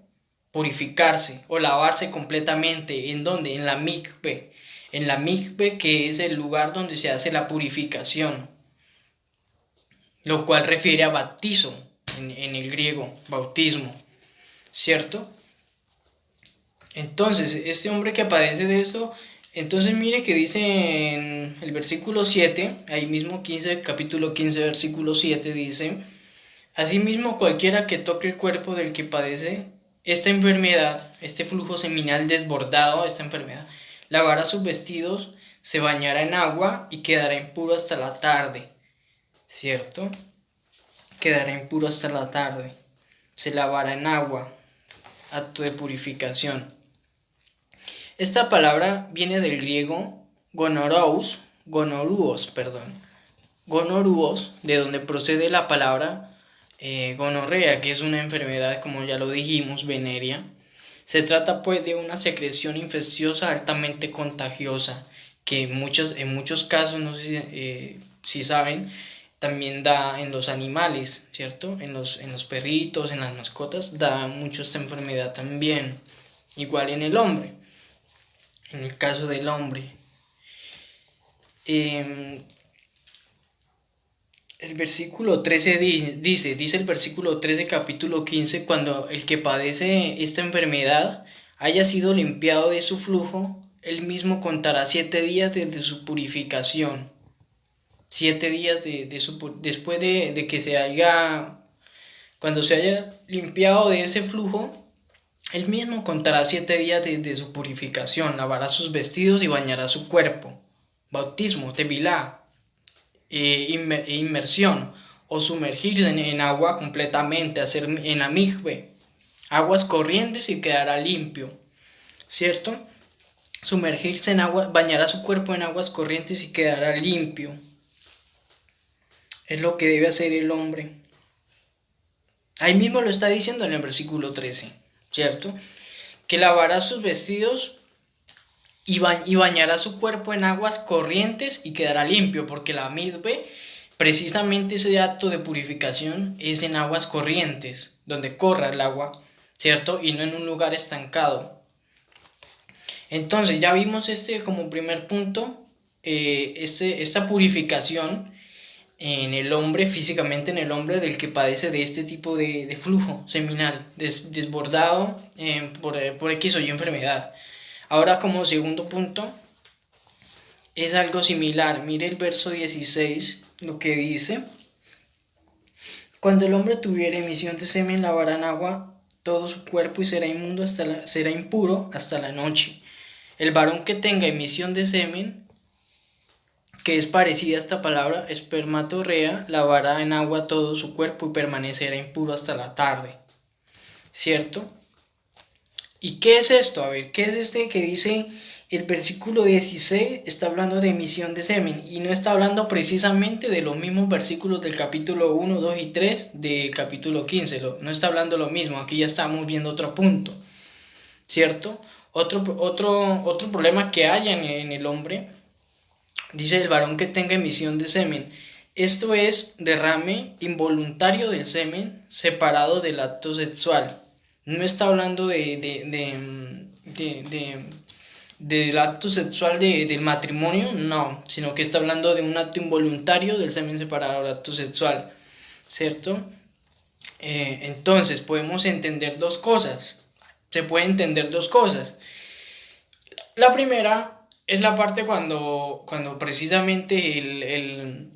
Purificarse o lavarse completamente. ¿En dónde? En la mikve. En la mikve, que es el lugar donde se hace la purificación, lo cual refiere a bautizo en el griego, bautismo, ¿cierto? Entonces, este hombre que padece de esto, entonces mire que dice en el versículo 7, ahí mismo 15, capítulo 15, versículo 7, dice: asimismo, cualquiera que toque el cuerpo del que padece esta enfermedad, este flujo seminal desbordado, esta enfermedad, lavará sus vestidos, se bañará en agua y quedará impuro hasta la tarde, ¿cierto? Quedará impuro hasta la tarde, se lavará en agua, acto de purificación. Esta palabra viene del griego gonoruos, de donde procede la palabra gonorrea, que es una enfermedad, como ya lo dijimos, venérea. Se trata pues de una secreción infecciosa altamente contagiosa que en muchos casos, no sé si saben, también da en los animales, ¿cierto? En los perritos, en las mascotas, da mucho esta enfermedad también. Igual en el hombre, en el caso del hombre. Eh, el versículo 13 dice el versículo 13 capítulo 15, cuando el que padece esta enfermedad haya sido limpiado de su flujo, él mismo contará 7 días desde su purificación. 7 días después de que se haya, cuando se haya limpiado de ese flujo, él mismo contará 7 días desde su purificación, lavará sus vestidos y bañará su cuerpo. Bautismo, tevilá, inmersión o sumergirse en agua completamente, hacer en la migbe, aguas corrientes y quedará limpio, ¿cierto? Sumergirse en agua, bañará su cuerpo en aguas corrientes y quedará limpio. Es lo que debe hacer el hombre. Ahí mismo lo está diciendo en el versículo 13, ¿cierto? Que lavará sus vestidos y bañará su cuerpo en aguas corrientes y quedará limpio, porque la midbe, precisamente ese acto de purificación, es en aguas corrientes, donde corra el agua, ¿cierto? Y no en un lugar estancado. Entonces ya vimos como primer punto, esta purificación en el hombre, físicamente en el hombre del que padece de este tipo de flujo seminal, desbordado por X o Y enfermedad. Ahora como segundo punto, es algo similar. Mire el verso 16, lo que dice: cuando el hombre tuviera emisión de semen, lavará en agua todo su cuerpo y será será impuro hasta la noche. El varón que tenga emisión de semen, que es parecida a esta palabra, espermatorrea, lavará en agua todo su cuerpo y permanecerá impuro hasta la tarde. ¿Cierto? ¿Y qué es esto? A ver, ¿qué es que dice el versículo 16? Está hablando de emisión de semen y no está hablando precisamente de los mismos versículos del capítulo 1, 2 y 3 del capítulo 15. No está hablando lo mismo, aquí ya estamos viendo otro punto, ¿cierto? Otro problema que hay en el hombre, dice el varón que tenga emisión de semen. Esto es derrame involuntario del semen separado del acto sexual. No está hablando del acto sexual del matrimonio, no, sino que está hablando de un acto involuntario del semen separado del acto sexual, ¿cierto? Entonces podemos entender dos cosas, se puede entender dos cosas. La primera es la parte cuando precisamente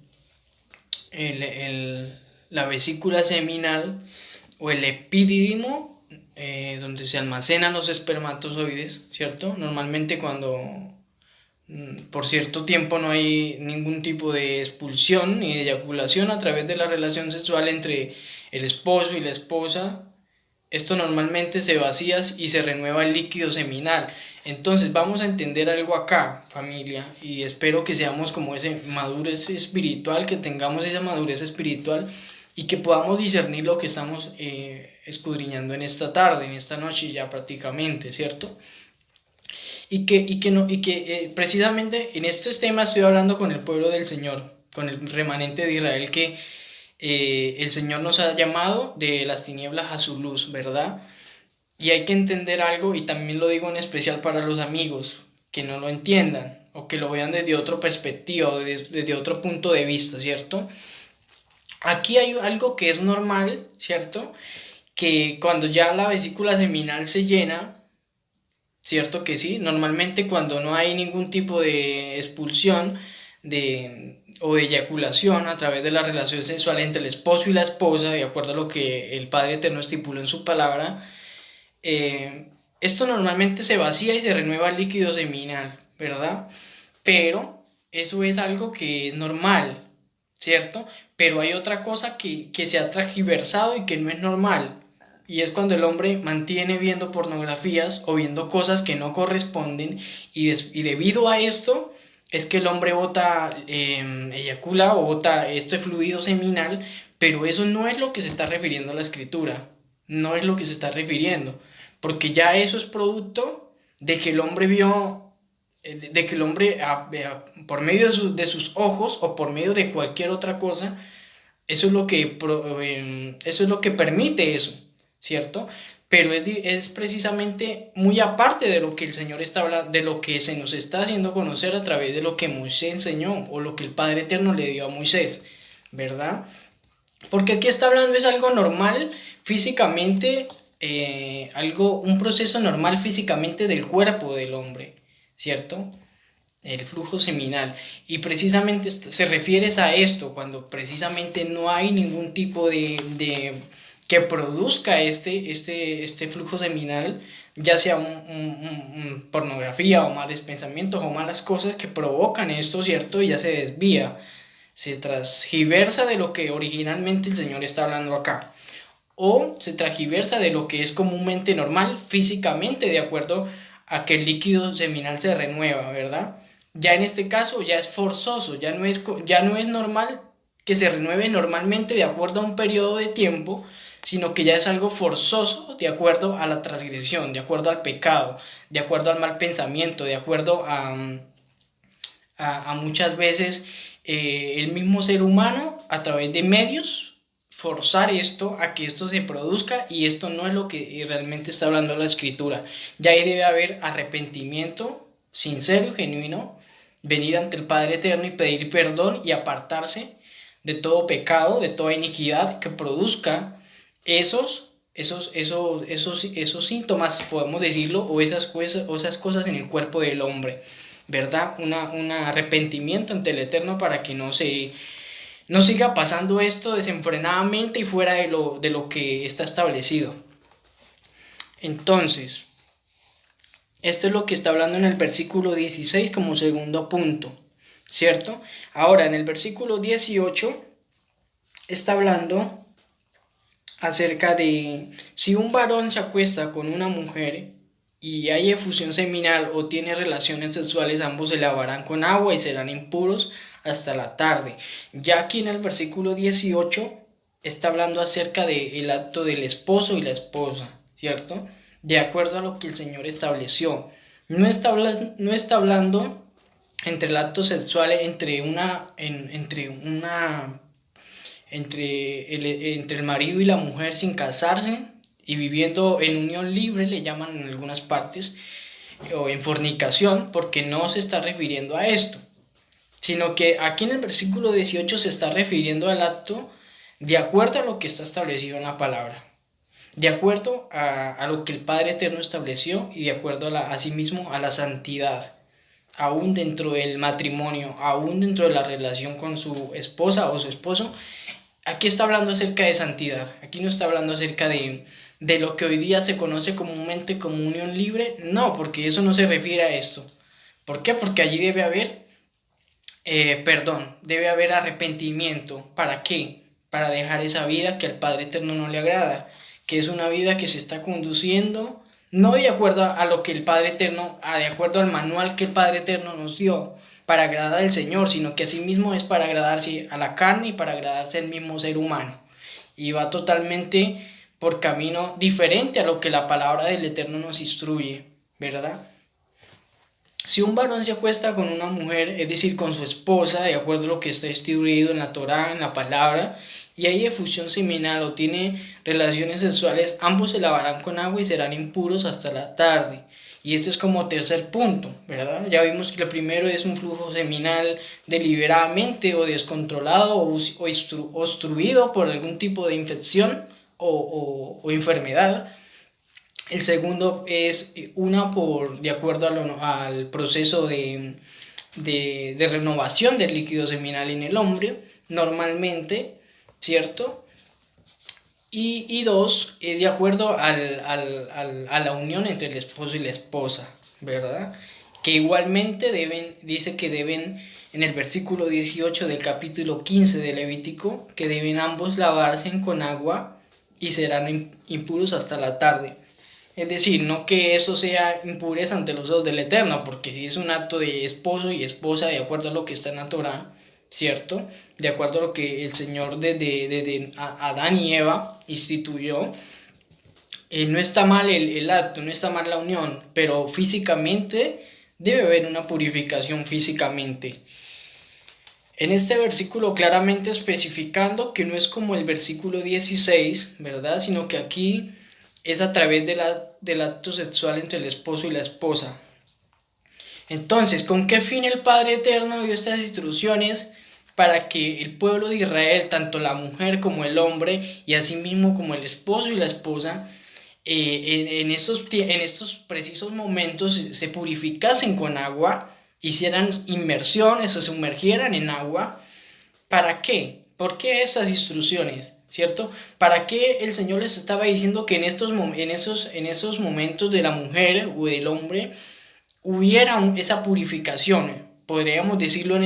la vesícula seminal o el epidídimo, donde se almacenan los espermatozoides, ¿cierto? Normalmente cuando por cierto tiempo no hay ningún tipo de expulsión ni de eyaculación a través de la relación sexual entre el esposo y la esposa, esto normalmente se vacía y se renueva el líquido seminal. Entonces vamos a entender algo acá, familia, y espero que seamos como ese madurez espiritual, que tengamos esa madurez espiritual y que podamos discernir lo que estamos escudriñando en esta tarde, en esta noche ya prácticamente, ¿cierto? Precisamente en estos temas estoy hablando con el pueblo del Señor, con el remanente de Israel, que el Señor nos ha llamado de las tinieblas a su luz, ¿verdad? Y hay que entender algo, y también lo digo en especial para los amigos que no lo entiendan o que lo vean desde otra perspectiva o desde otro punto de vista, ¿cierto? Aquí hay algo que es normal, ¿cierto? Que cuando ya la vesícula seminal se llena, ¿cierto que sí? Normalmente cuando no hay ningún tipo de expulsión o de eyaculación a través de la relación sexual entre el esposo y la esposa, de acuerdo a lo que el Padre Eterno estipuló en su palabra, esto normalmente se vacía y se renueva el líquido seminal, ¿verdad? Pero eso es algo que es normal, ¿cierto? Pero hay otra cosa que se ha transgiversado y que no es normal. Y es cuando el hombre mantiene viendo pornografías o viendo cosas que no corresponden y debido a esto es que el hombre eyacula o bota este fluido seminal, pero eso no es lo que se está refiriendo a la escritura, no es lo que se está refiriendo, porque ya eso es producto de que el hombre vio de que el hombre, por medio de sus ojos o por medio de cualquier otra cosa, eso es lo que permite eso, ¿cierto? Pero es precisamente muy aparte de lo que el Señor está hablando, de lo que se nos está haciendo conocer a través de lo que Moisés enseñó o lo que el Padre Eterno le dio a Moisés, ¿verdad? Porque aquí está hablando es algo normal físicamente, un proceso normal físicamente del cuerpo del hombre, ¿cierto? El flujo seminal. Y precisamente se refiere a esto, cuando precisamente no hay ningún tipo de que produzca este flujo seminal, ya sea pornografía o malos pensamientos o malas cosas que provocan esto, ¿cierto? Y ya se desvía, se transgiversa de lo que originalmente el Señor está hablando acá. O se transgiversa de lo que es comúnmente normal físicamente, de acuerdo a que el líquido seminal se renueva, ¿verdad? Ya en este caso ya es forzoso, ya no es normal que se renueve normalmente de acuerdo a un periodo de tiempo, sino que ya es algo forzoso de acuerdo a la transgresión, de acuerdo al pecado, de acuerdo al mal pensamiento, de acuerdo a muchas veces el mismo ser humano a través de medios forzar esto a que esto se produzca, y esto no es lo que realmente está hablando la escritura. Ya ahí debe haber arrepentimiento sincero y genuino, venir ante el Padre Eterno y pedir perdón y apartarse de todo pecado, de toda iniquidad que produzca esos síntomas, podemos decirlo, o esas cosas en el cuerpo del hombre, ¿verdad? Un arrepentimiento ante el Eterno para que no siga pasando esto desenfrenadamente y fuera de lo que está establecido. Entonces, esto es lo que está hablando en el versículo 16 como segundo punto, ¿cierto? Ahora, en el versículo 18 está hablando acerca de si un varón se acuesta con una mujer y hay efusión seminal o tiene relaciones sexuales, ambos se lavarán con agua y serán impuros hasta la tarde. Ya aquí en el versículo 18 está hablando acerca del acto del esposo y la esposa, ¿cierto? De acuerdo a lo que el Señor estableció. No está hablando entre el acto sexual entre el marido y la mujer sin casarse y viviendo en unión libre, le llaman en algunas partes, o en fornicación, porque no se está refiriendo a esto, sino que aquí en el versículo 18 se está refiriendo al acto de acuerdo a lo que está establecido en la palabra, de acuerdo a lo que el Padre Eterno estableció y de acuerdo asimismo a la santidad, aún dentro del matrimonio, aún dentro de la relación con su esposa o su esposo. Aquí está hablando acerca de santidad, aquí no está hablando acerca de lo que hoy día se conoce comúnmente como unión libre, no, porque eso no se refiere a esto. ¿Por qué? Porque allí debe haber debe haber arrepentimiento. ¿Para qué? Para dejar esa vida que al Padre Eterno no le agrada, que es una vida que se está conduciendo no de acuerdo a lo que el Padre Eterno, de acuerdo al manual que el Padre Eterno nos dio para agradar al Señor, sino que asimismo es para agradarse a la carne y para agradarse al mismo ser humano. Y va totalmente por camino diferente a lo que la palabra del Eterno nos instruye, ¿verdad? Si un varón se acuesta con una mujer, es decir, con su esposa, de acuerdo a lo que está instituido en la Torá, en la palabra, y hay efusión seminal o tiene relaciones sexuales, ambos se lavarán con agua y serán impuros hasta la tarde. Y este es como tercer punto, ¿verdad? Ya vimos que el primero es un flujo seminal deliberadamente o descontrolado o obstruido por algún tipo de infección o enfermedad. El segundo es de acuerdo al proceso de renovación del líquido seminal en el hombre, normalmente, ¿cierto? Y dos, de acuerdo a la unión entre el esposo y la esposa, ¿verdad? Que igualmente dice que deben, en el versículo 18 del capítulo 15 de Levítico, que deben ambos lavarse con agua y serán impuros hasta la tarde. Es decir, no que eso sea impureza ante los ojos del Eterno, porque si es un acto de esposo y esposa, de acuerdo a lo que está en la Torá, ¿cierto? De acuerdo a lo que el Señor desde Adán y Eva instituyó, no está mal el acto, no está mal la unión, pero físicamente debe haber una purificación físicamente. En este versículo claramente especificando que no es como el versículo 16, ¿verdad? Sino que aquí es a través del acto sexual entre el esposo y la esposa. Entonces, ¿con qué fin el Padre Eterno dio estas instrucciones? Para que el pueblo de Israel, tanto la mujer como el hombre, y asimismo como el esposo y la esposa, en estos precisos momentos se purificasen con agua, hicieran inmersiones, se sumergieran en agua. ¿Para qué? ¿Por qué estas instrucciones? ¿Cierto? ¿Para qué el Señor les estaba diciendo que en esos momentos de la mujer o del hombre hubiera esa purificación? Podríamos decirlo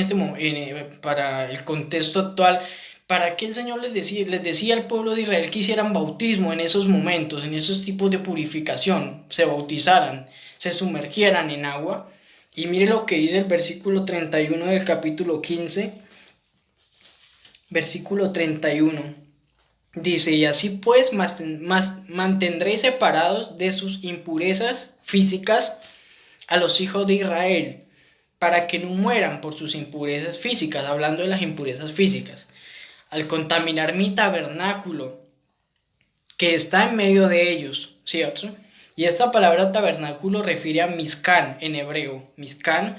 para el contexto actual. ¿Para qué el Señor les decía al pueblo de Israel que hicieran bautismo en esos momentos, en esos tipos de purificación? Se bautizaran, se sumergieran en agua. Y mire lo que dice el versículo 31 del capítulo 15. Versículo 31. Dice, y así pues mantendréis separados de sus impurezas físicas a los hijos de Israel, para que no mueran por sus impurezas físicas, hablando de las impurezas físicas, al contaminar mi tabernáculo, que está en medio de ellos, ¿cierto? Y esta palabra tabernáculo refiere a Mizkan en hebreo. Mizkan,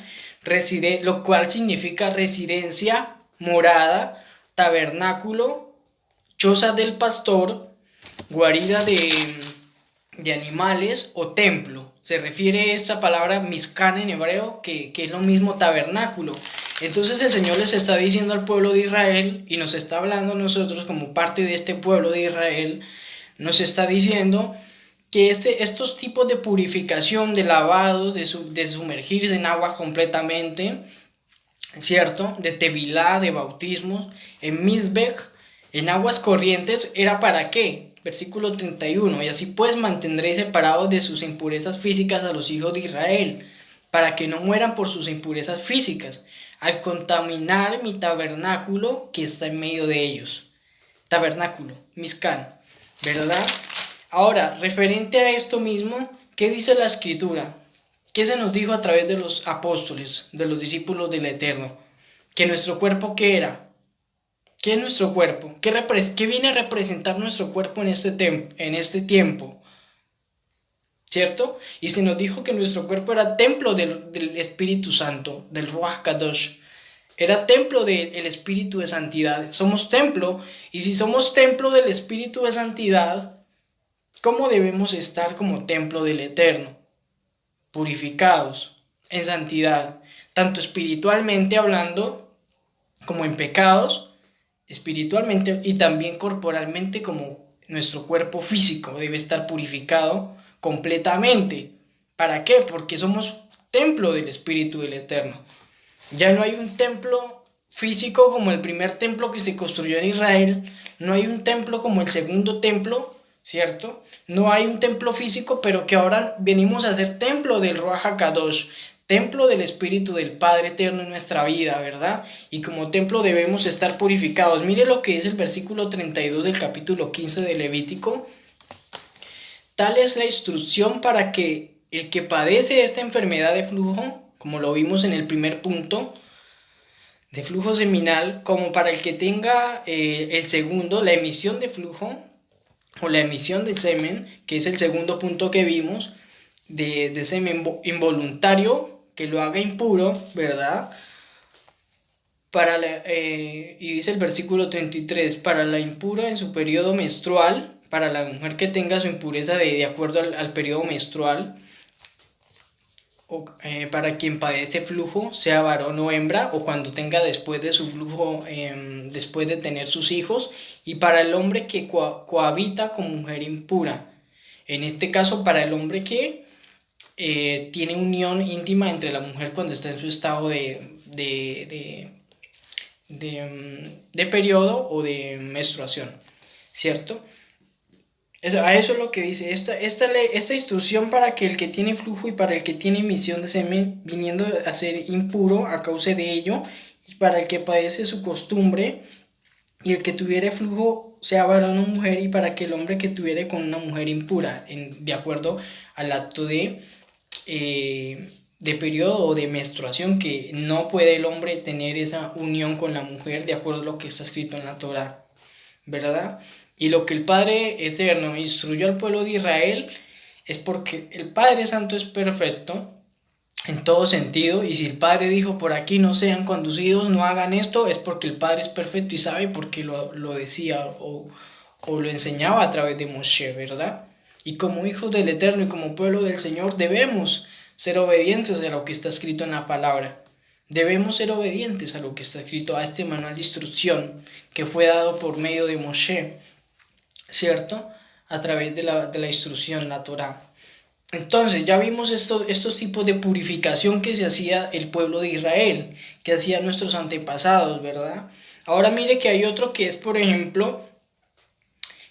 lo cual significa residencia, morada, tabernáculo, choza del pastor, guarida de animales o templo. Se refiere a esta palabra Mizkan en hebreo, que es lo mismo tabernáculo. Entonces el Señor les está diciendo al pueblo de Israel, y nos está hablando a nosotros como parte de este pueblo de Israel, nos está diciendo que estos tipos de purificación, de lavados, de sumergirse en agua completamente, ¿cierto? De tevilá, de bautismos, en Mizbech, en aguas corrientes, ¿era para qué? Versículo 31, y así pues mantendréis separados de sus impurezas físicas a los hijos de Israel, para que no mueran por sus impurezas físicas, al contaminar mi tabernáculo que está en medio de ellos. Tabernáculo, Mizkan, ¿verdad? Ahora, referente a esto mismo, ¿qué dice la Escritura? ¿Qué se nos dijo a través de los apóstoles, de los discípulos del Eterno? Que nuestro cuerpo, ¿qué era? ¿Qué es nuestro cuerpo? ¿Qué viene a representar nuestro cuerpo en este tiempo? ¿Cierto? Y se nos dijo que nuestro cuerpo era templo del Espíritu Santo, del Ruach Kadosh. Era templo del Espíritu de Santidad. Somos templo, y si somos templo del Espíritu de Santidad, ¿cómo debemos estar como templo del Eterno? Purificados, en santidad, tanto espiritualmente hablando, como en pecados, espiritualmente y también corporalmente, como nuestro cuerpo físico debe estar purificado completamente. ¿Para qué? Porque somos templo del Espíritu del Eterno. Ya no hay un templo físico como el primer templo que se construyó en Israel, no hay un templo como el segundo templo, ¿cierto? No hay un templo físico, pero que ahora venimos a ser templo del Ruach HaKadosh, templo del Espíritu del Padre Eterno en nuestra vida, ¿verdad? Y como templo debemos estar purificados. Mire lo que es el versículo 32 del capítulo 15 de Levítico. Tal es la instrucción para que el que padece esta enfermedad de flujo, como lo vimos en el primer punto, de flujo seminal, como para el que tenga el segundo, la emisión de flujo, o la emisión de semen, que es el segundo punto que vimos, de semen involuntario, que lo haga impuro, ¿verdad? Y dice el versículo 33, para la impura en su periodo menstrual, para la mujer que tenga su impureza de acuerdo al periodo menstrual, o para quien padece flujo, sea varón o hembra, o cuando tenga después de su flujo, después de tener sus hijos, y para el hombre que cohabita con mujer impura. En este caso, para el hombre que tiene unión íntima entre la mujer cuando está en su estado de periodo o de menstruación, ¿cierto? A eso es lo que dice esta instrucción, para que el que tiene flujo y para el que tiene emisión de semen, viniendo a ser impuro a causa de ello, y para el que padece su costumbre, y el que tuviere flujo sea varón o mujer, y para que el hombre que tuviere con una mujer impura, de acuerdo al acto de periodo o de menstruación, que no puede el hombre tener esa unión con la mujer de acuerdo a lo que está escrito en la Torá, ¿verdad? Y lo que el Padre Eterno instruyó al pueblo de Israel es porque el Padre Santo es perfecto en todo sentido, y si el Padre dijo por aquí no sean conducidos, no hagan esto, es porque el Padre es perfecto y sabe por qué lo decía o lo enseñaba a través de Moshe, ¿verdad? Y como hijos del Eterno y como pueblo del Señor debemos ser obedientes a lo que está escrito en la palabra. Debemos ser obedientes a lo que está escrito, a este manual de instrucción que fue dado por medio de Moshe, ¿cierto? A través de la instrucción, la Torá. Entonces ya vimos estos tipos de purificación que se hacía el pueblo de Israel, que hacían nuestros antepasados, ¿verdad? Ahora mire que hay otro que es, por ejemplo,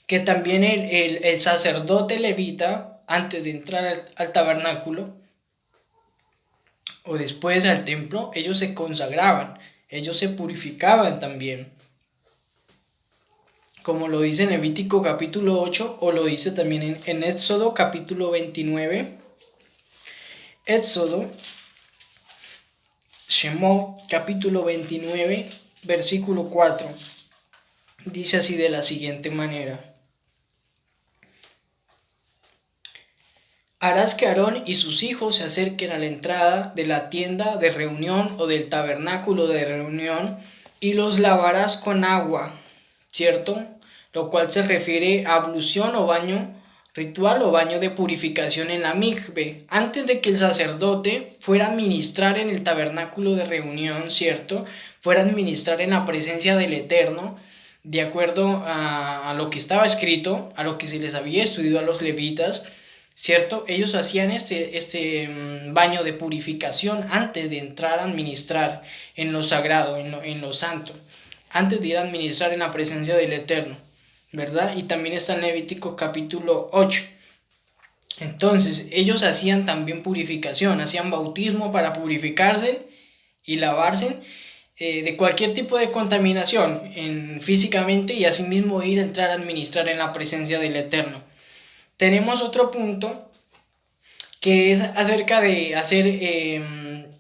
que también el sacerdote levita, antes de entrar al tabernáculo o después al templo, ellos se consagraban, ellos se purificaban también, como lo dice en Levítico capítulo 8 o lo dice también en Éxodo capítulo 29. Éxodo, Shemot, capítulo 29, versículo 4, dice así de la siguiente manera: harás que Aarón y sus hijos se acerquen a la entrada de la tienda de reunión o del tabernáculo de reunión y los lavarás con agua, ¿cierto? Lo cual se refiere a ablución o baño ritual o baño de purificación en la migbe, antes de que el sacerdote fuera a ministrar en el tabernáculo de reunión, ¿cierto? Fuera a ministrar en la presencia del Eterno, de acuerdo a lo que estaba escrito, a lo que se les había estudiado a los levitas, ¿cierto? Ellos hacían este baño de purificación antes de entrar a administrar en lo sagrado, en lo santo, antes de ir a administrar en la presencia del Eterno, ¿verdad? Y también está en Levítico capítulo 8. Entonces, ellos hacían también purificación, hacían bautismo para purificarse y lavarse de cualquier tipo de contaminación físicamente, y asimismo ir a entrar a administrar en la presencia del Eterno. Tenemos otro punto que es acerca de hacer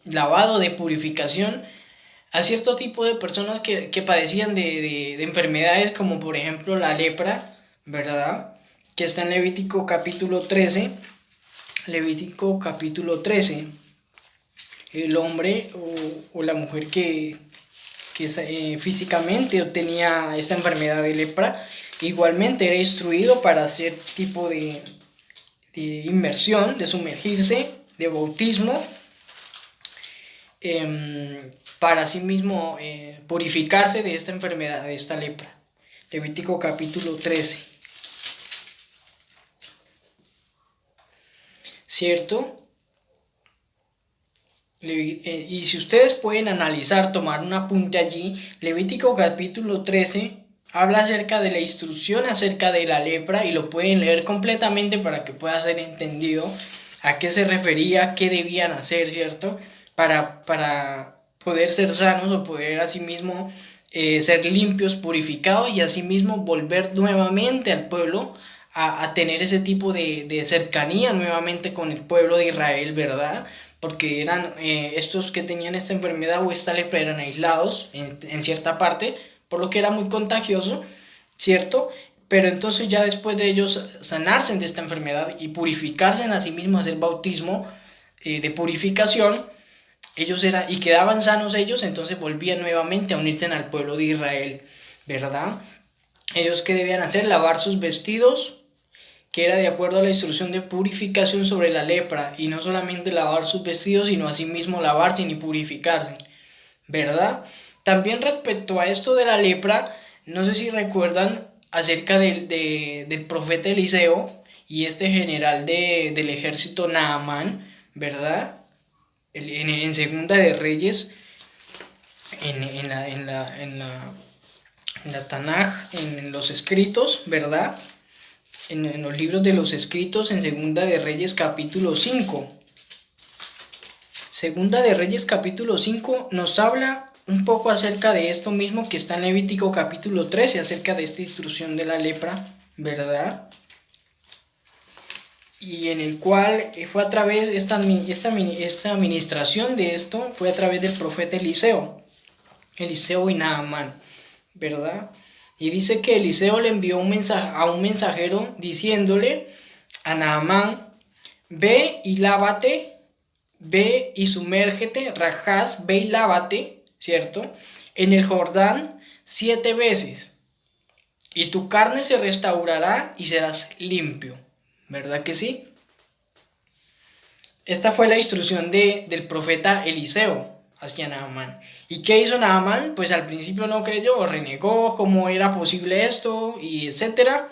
lavado de purificación a cierto tipo de personas que padecían de enfermedades, como por ejemplo la lepra, ¿verdad? Que está en Levítico capítulo 13. Levítico capítulo 13. El hombre o la mujer que físicamente tenía esta enfermedad de lepra, igualmente era instruido para hacer tipo de inmersión, de sumergirse, de bautismo, para sí mismo purificarse de esta enfermedad, de esta lepra. Levítico capítulo 13. ¿Cierto? Y si ustedes pueden analizar, tomar un apunte allí, Levítico capítulo 13 habla acerca de la instrucción acerca de la lepra, y lo pueden leer completamente para que pueda ser entendido a qué se refería, qué debían hacer, ¿cierto? Para poder ser sanos o poder asimismo ser limpios, purificados, y asimismo volver nuevamente al pueblo a tener ese tipo de cercanía nuevamente con el pueblo de Israel, ¿verdad? Porque eran estos que tenían esta enfermedad o esta lepra eran aislados en cierta parte, por lo que era muy contagioso, ¿cierto? Pero entonces ya después de ellos sanarse de esta enfermedad y purificarse a sí mismos, hacer bautismo de purificación, ellos y quedaban sanos ellos, entonces volvían nuevamente a unirse al pueblo de Israel, ¿verdad? Ellos, ¿qué debían hacer? Lavar sus vestidos, que era de acuerdo a la instrucción de purificación sobre la lepra, y no solamente lavar sus vestidos, sino asimismo lavarse y purificarse, ¿verdad? También respecto a esto de la lepra, no sé si recuerdan acerca del profeta Eliseo y este general del ejército Naamán, ¿verdad? En Segunda de Reyes, en la Tanaj, en los escritos, ¿verdad? En los libros de los escritos, en Segunda de Reyes capítulo 5. Segunda de Reyes capítulo 5 nos habla un poco acerca de esto mismo que está en Levítico capítulo 13, acerca de esta instrucción de la lepra, ¿verdad? y en el cual fue a través, esta administración de esto fue a través del profeta Eliseo y Naamán, ¿verdad? Y dice que Eliseo le envió a un mensajero diciéndole a Naamán: ve y lávate, ve y sumérgete, rajás, ve y lávate, ¿cierto? En el Jordán 7 veces, y tu carne se restaurará y serás limpio, ¿verdad que sí? Esta fue la instrucción del profeta Eliseo hacia Naamán. ¿Y qué hizo Naamán? Pues al principio no creyó, renegó cómo era posible esto, y etcétera.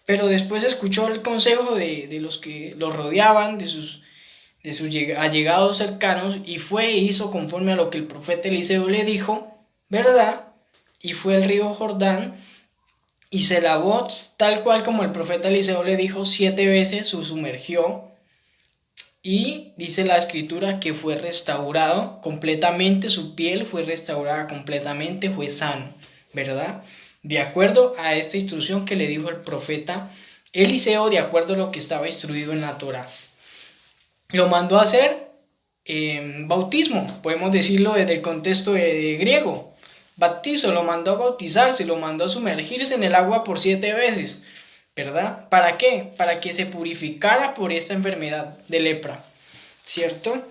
Pero después escuchó el consejo de los que lo rodeaban, de sus allegados cercanos, y fue e hizo conforme a lo que el profeta Eliseo le dijo, ¿verdad? Y fue al río Jordán y se lavó tal cual como el profeta Eliseo le dijo, 7 veces, se sumergió, y dice la escritura que fue restaurado completamente, su piel fue restaurada completamente, fue sano, ¿verdad? De acuerdo a esta instrucción que le dijo el profeta Eliseo, de acuerdo a lo que estaba instruido en la Torá. Lo mandó a hacer bautismo, podemos decirlo desde el contexto griego. Bautizo, lo mandó a bautizarse, lo mandó a sumergirse en el agua por 7 veces, ¿verdad? ¿Para qué? Para que se purificara por esta enfermedad de lepra, ¿cierto?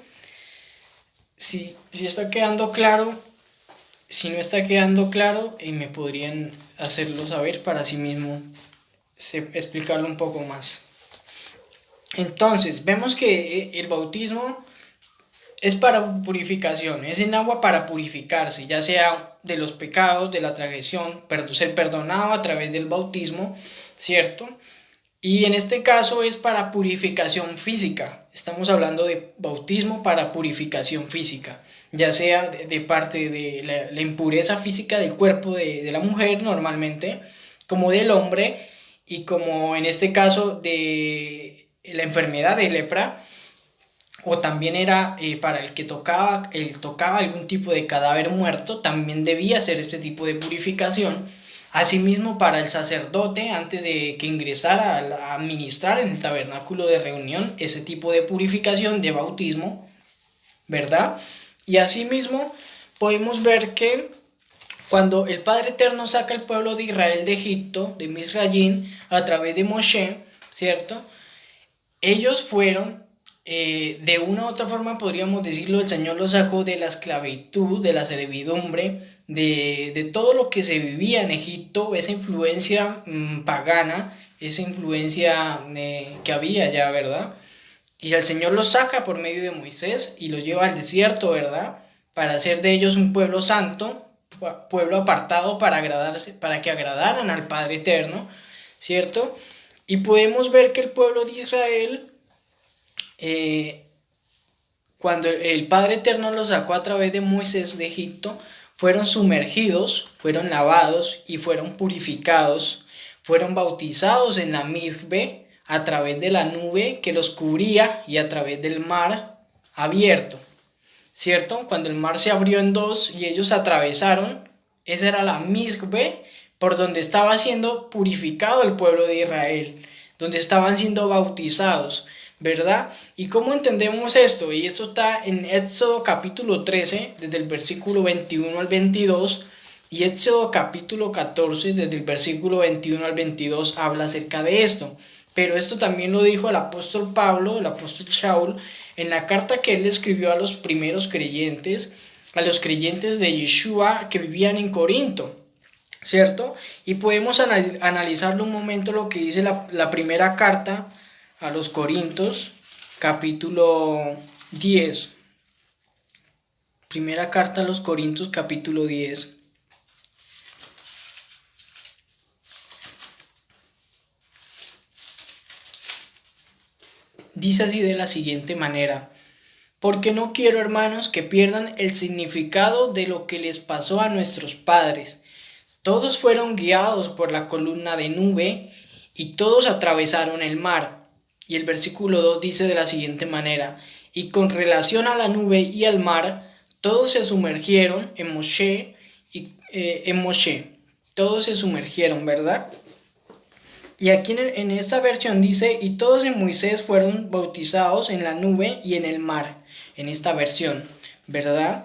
Si está quedando claro, si no está quedando claro, me podrían hacerlo saber para sí mismo explicarlo un poco más. Entonces, vemos que el bautismo es para purificación, es en agua para purificarse, ya sea de los pecados, de la transgresión, ser perdonado a través del bautismo, ¿cierto? Y en este caso es para purificación física. Estamos hablando de bautismo para purificación física, ya sea de parte de la impureza física del cuerpo de la mujer normalmente, como del hombre, y como en este caso de la enfermedad de lepra, o también era para el que tocaba algún tipo de cadáver muerto, también debía hacer este tipo de purificación. Asimismo, para el sacerdote, antes de que ingresara a administrar en el tabernáculo de reunión, ese tipo de purificación de bautismo, ¿verdad? Y asimismo, podemos ver que cuando el Padre Eterno saca al pueblo de Israel de Egipto, de Misraín, a través de Moshe, ¿cierto? Ellos fueron, de una u otra forma podríamos decirlo, el Señor los sacó de la esclavitud, de la servidumbre, de todo lo que se vivía en Egipto, esa influencia pagana, esa influencia que había allá, ¿verdad? Y el Señor los saca por medio de Moisés y los lleva al desierto, ¿verdad? Para hacer de ellos un pueblo santo, pueblo apartado para que agradaran al Padre Eterno, ¿cierto? Y podemos ver que el pueblo de Israel, cuando el Padre Eterno los sacó a través de Moisés de Egipto, fueron sumergidos, fueron lavados y fueron purificados, fueron bautizados en la Mizbe a través de la nube que los cubría y a través del mar abierto, ¿cierto? Cuando el mar se abrió en dos y ellos atravesaron, esa era la Mizbe por donde estaba siendo purificado el pueblo de Israel, donde estaban siendo bautizados, ¿verdad? ¿Y cómo entendemos esto? Y esto está en Éxodo capítulo 13, desde el versículo 21 al 22, y Éxodo capítulo 14, desde el versículo 21 al 22, habla acerca de esto. Pero esto también lo dijo el apóstol Pablo, el apóstol Shaul, en la carta que él escribió a los primeros creyentes, a los creyentes de Yeshua que vivían en Corinto, ¿cierto? Y podemos analizarlo un momento lo que dice la primera carta a los Corintios, capítulo 10. Primera carta a los Corintios, capítulo 10. Dice así de la siguiente manera: porque no quiero, hermanos, que pierdan el significado de lo que les pasó a nuestros padres. Todos fueron guiados por la columna de nube y todos atravesaron el mar. Y el versículo 2 dice de la siguiente manera: y con relación a la nube y al mar, todos se sumergieron en Moshe, todos se sumergieron, ¿verdad? Y aquí en esta versión dice, y todos en Moisés fueron bautizados en la nube y en el mar, en esta versión, ¿verdad?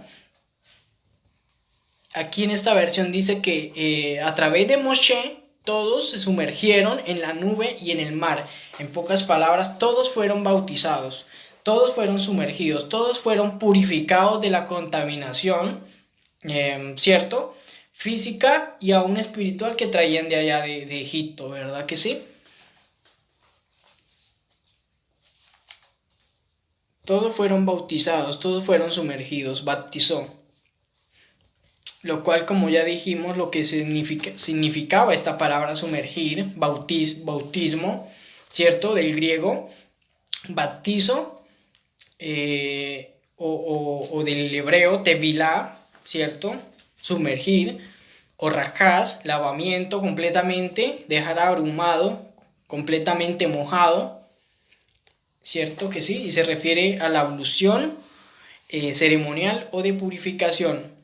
Aquí en esta versión dice que a través de Moshe todos se sumergieron en la nube y en el mar. En pocas palabras, todos fueron bautizados, todos fueron sumergidos, todos fueron purificados de la contaminación, ¿cierto? Física y aún espiritual que traían de allá de Egipto, ¿verdad que sí? Todos fueron bautizados, todos fueron sumergidos, bautizó. Lo cual, como ya dijimos, lo que significaba esta palabra sumergir, bautismo, ¿cierto? Del griego, baptizo, o del hebreo, tevilá, ¿cierto? Sumergir, o rajás, lavamiento completamente, dejar abrumado, completamente mojado, ¿cierto que sí? Y se refiere a la ablución ceremonial o de purificación.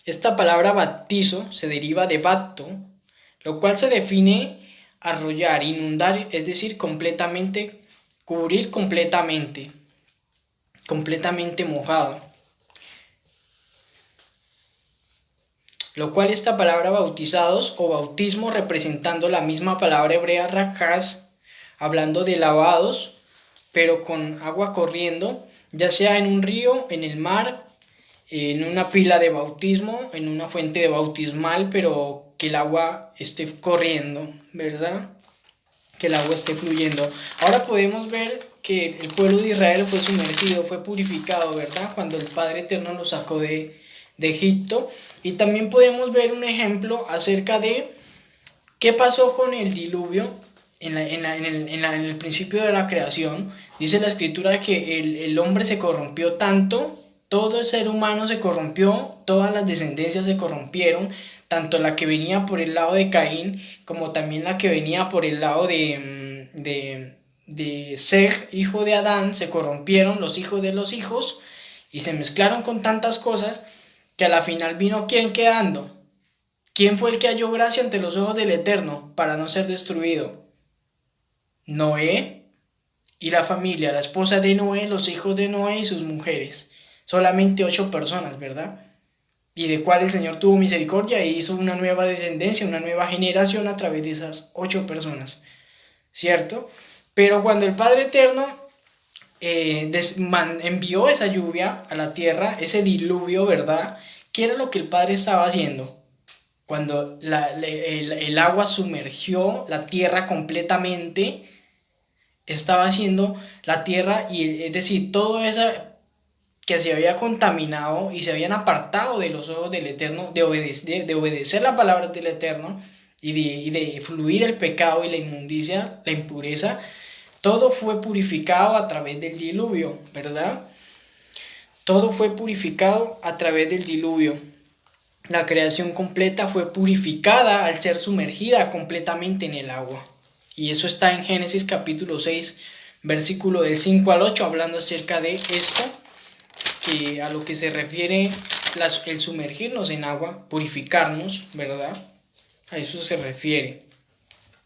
Esta palabra baptizo se deriva de bapto, lo cual se define arrollar, inundar, es decir, completamente, cubrir completamente, completamente mojado. Lo cual esta palabra bautizados o bautismo representando la misma palabra hebrea rajás, hablando de lavados, pero con agua corriendo, ya sea en un río, en el mar, en una pila de bautismo, en una fuente de bautismal, pero que el agua esté corriendo, ¿verdad? Que el agua esté fluyendo. Ahora podemos ver que el pueblo de Israel fue sumergido, fue purificado, ¿verdad? Cuando el Padre Eterno lo sacó de Egipto. Y también podemos ver un ejemplo acerca de qué pasó con el diluvio en el principio de la creación. Dice la escritura que el hombre se corrompió tanto, todo el ser humano se corrompió, todas las descendencias se corrompieron, tanto la que venía por el lado de Caín como también la que venía por el lado de Sej, hijo de Adán, se corrompieron los hijos de los hijos y se mezclaron con tantas cosas que a la final vino ¿quién quedando? ¿Quién fue el que halló gracia ante los ojos del Eterno para no ser destruido? Noé y la familia, la esposa de Noé, los hijos de Noé y sus mujeres. Solamente 8 personas, ¿verdad? Y de cual el Señor tuvo misericordia e hizo una nueva descendencia, una nueva generación a través de esas 8 personas, ¿cierto? Pero cuando el Padre Eterno envió esa lluvia a la tierra, ese diluvio, ¿verdad? ¿Qué era lo que el Padre estaba haciendo? Cuando el agua sumergió la tierra completamente, estaba haciendo la tierra, y es decir, todo eso que se había contaminado y se habían apartado de los ojos del Eterno, de obedecer la palabra del Eterno y de fluir el pecado y la inmundicia, la impureza, todo fue purificado a través del diluvio, ¿verdad? Todo fue purificado a través del diluvio. La creación completa fue purificada al ser sumergida completamente en el agua. Y eso está en Génesis capítulo 6, versículo del 5 al 8, hablando acerca de esto, que a lo que se refiere el sumergirnos en agua, purificarnos, ¿verdad? A eso se refiere,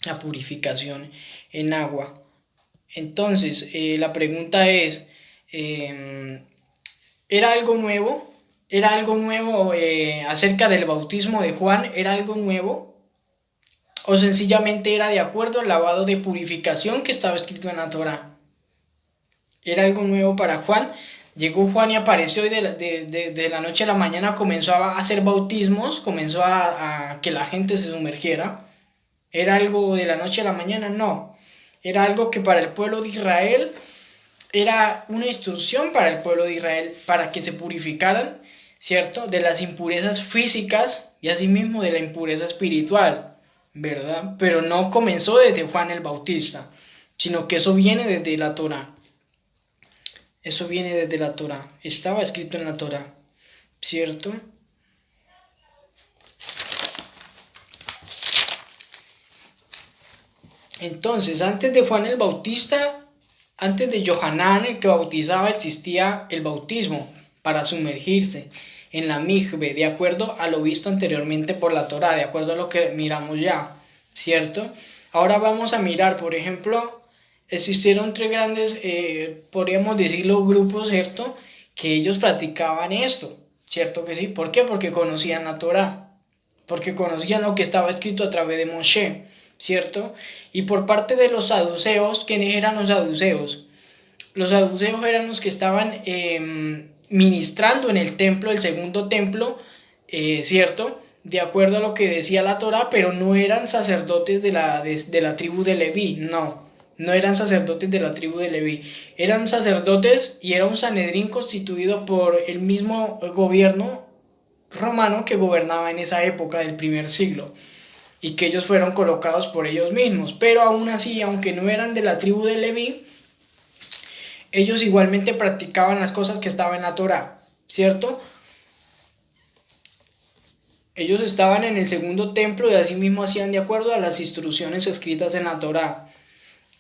la purificación en agua. Entonces, la pregunta es, ¿era algo nuevo? ¿Era algo nuevo acerca del bautismo de Juan? ¿Era algo nuevo? ¿O sencillamente era de acuerdo al lavado de purificación que estaba escrito en la Torá? ¿Era algo nuevo para Juan? Llegó Juan y apareció y de la noche a la mañana comenzó a hacer bautismos, comenzó a que la gente se sumergiera. ¿Era algo de la noche a la mañana? No. Era algo que para el pueblo de Israel era una instrucción para el pueblo de Israel para que se purificaran, ¿cierto? De las impurezas físicas y asimismo de la impureza espiritual, ¿verdad? Pero no comenzó desde Juan el Bautista, sino que eso viene desde la Torá. Eso viene desde la Torá. Estaba escrito en la Torá, ¿cierto? Entonces, antes de Juan el Bautista, antes de Yohanan, el que bautizaba, existía el bautismo para sumergirse. en la migbe, de acuerdo a lo visto anteriormente por la Torá, de acuerdo a lo que miramos ya, ¿cierto? Ahora vamos a mirar, por ejemplo, existieron tres grandes, podríamos decirlo, grupos, ¿cierto? Que ellos practicaban esto, ¿cierto que sí? ¿Por qué? Porque conocían la Torá, porque conocían lo que estaba escrito a través de Moshe, ¿cierto? Y por parte de los saduceos, ¿quiénes eran los saduceos? Los saduceos eran los que estaban ministrando en el templo, el segundo templo, ¿cierto? De acuerdo a lo que decía la Torá, pero no eran sacerdotes de la tribu de Leví, no eran sacerdotes de la tribu de Leví, eran sacerdotes y era un Sanedrín constituido por el mismo gobierno romano que gobernaba en esa época del primer siglo y que ellos fueron colocados por ellos mismos, pero aún así, aunque no eran de la tribu de Leví, ellos igualmente practicaban las cosas que estaban en la Torá, ¿cierto? Ellos estaban en el segundo templo y así mismo hacían de acuerdo a las instrucciones escritas en la Torá.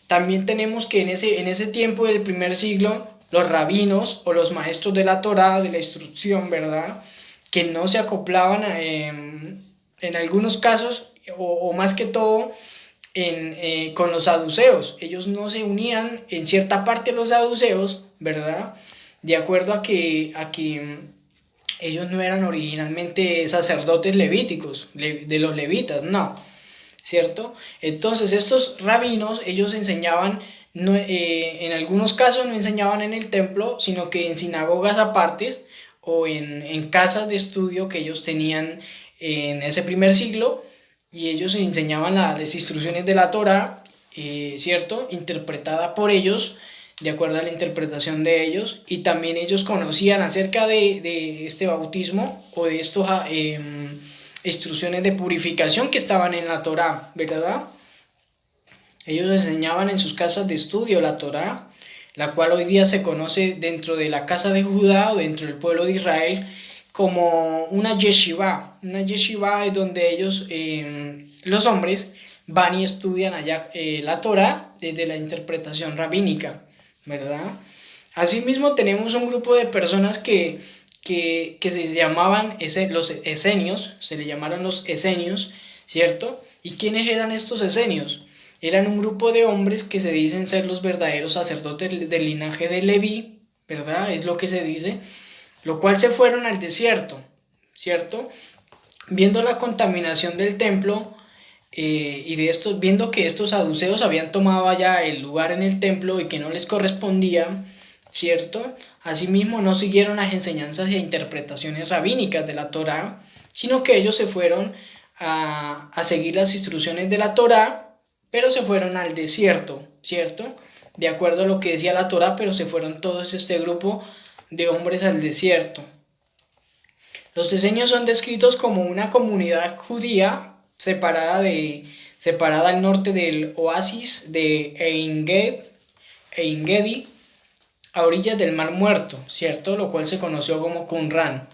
También tenemos que en ese tiempo del primer siglo, los rabinos o los maestros de la Torá, de la instrucción, ¿verdad?, que no se acoplaban en algunos casos, o más que todo, con los saduceos. Ellos no se unían en cierta parte a los saduceos, ¿verdad?, de acuerdo a que ellos no eran originalmente sacerdotes levíticos, de los levitas, no, ¿cierto? Entonces estos rabinos, ellos enseñaban, no, en algunos casos no enseñaban en el templo, sino que en sinagogas aparte o en casas de estudio que ellos tenían en ese primer siglo, y ellos enseñaban las instrucciones de la Torá, ¿cierto?, interpretada por ellos, de acuerdo a la interpretación de ellos, y también ellos conocían acerca de este bautismo o de estas instrucciones de purificación que estaban en la Torá, ¿verdad? Ellos enseñaban en sus casas de estudio la Torá, la cual hoy día se conoce dentro de la casa de Judá o dentro del pueblo de Israel como una yeshiva. Una yeshiva es donde ellos, los hombres, van y estudian allá la Torá desde la interpretación rabínica, ¿verdad? Asimismo tenemos un grupo de personas que se llamaban los esenios, se le llamaron los esenios, ¿cierto? ¿Y quiénes eran estos esenios? Eran un grupo de hombres que se dicen ser los verdaderos sacerdotes del linaje de Leví, ¿verdad? Es lo que se dice, lo cual se fueron al desierto, ¿cierto? Viendo la contaminación del templo, y de estos, viendo que estos saduceos habían tomado allá el lugar en el templo y que no les correspondía, ¿cierto? Asimismo no siguieron las enseñanzas e interpretaciones rabínicas de la Torá, sino que ellos se fueron a seguir las instrucciones de la Torá, pero se fueron al desierto, ¿cierto? De acuerdo a lo que decía la Torá, pero se fueron todos este grupo de hombres al desierto. Los esenios son descritos como una comunidad judía separada al norte del oasis de Ein-Gedi, a orillas del Mar Muerto, ¿cierto? Lo cual se conoció como Qumran,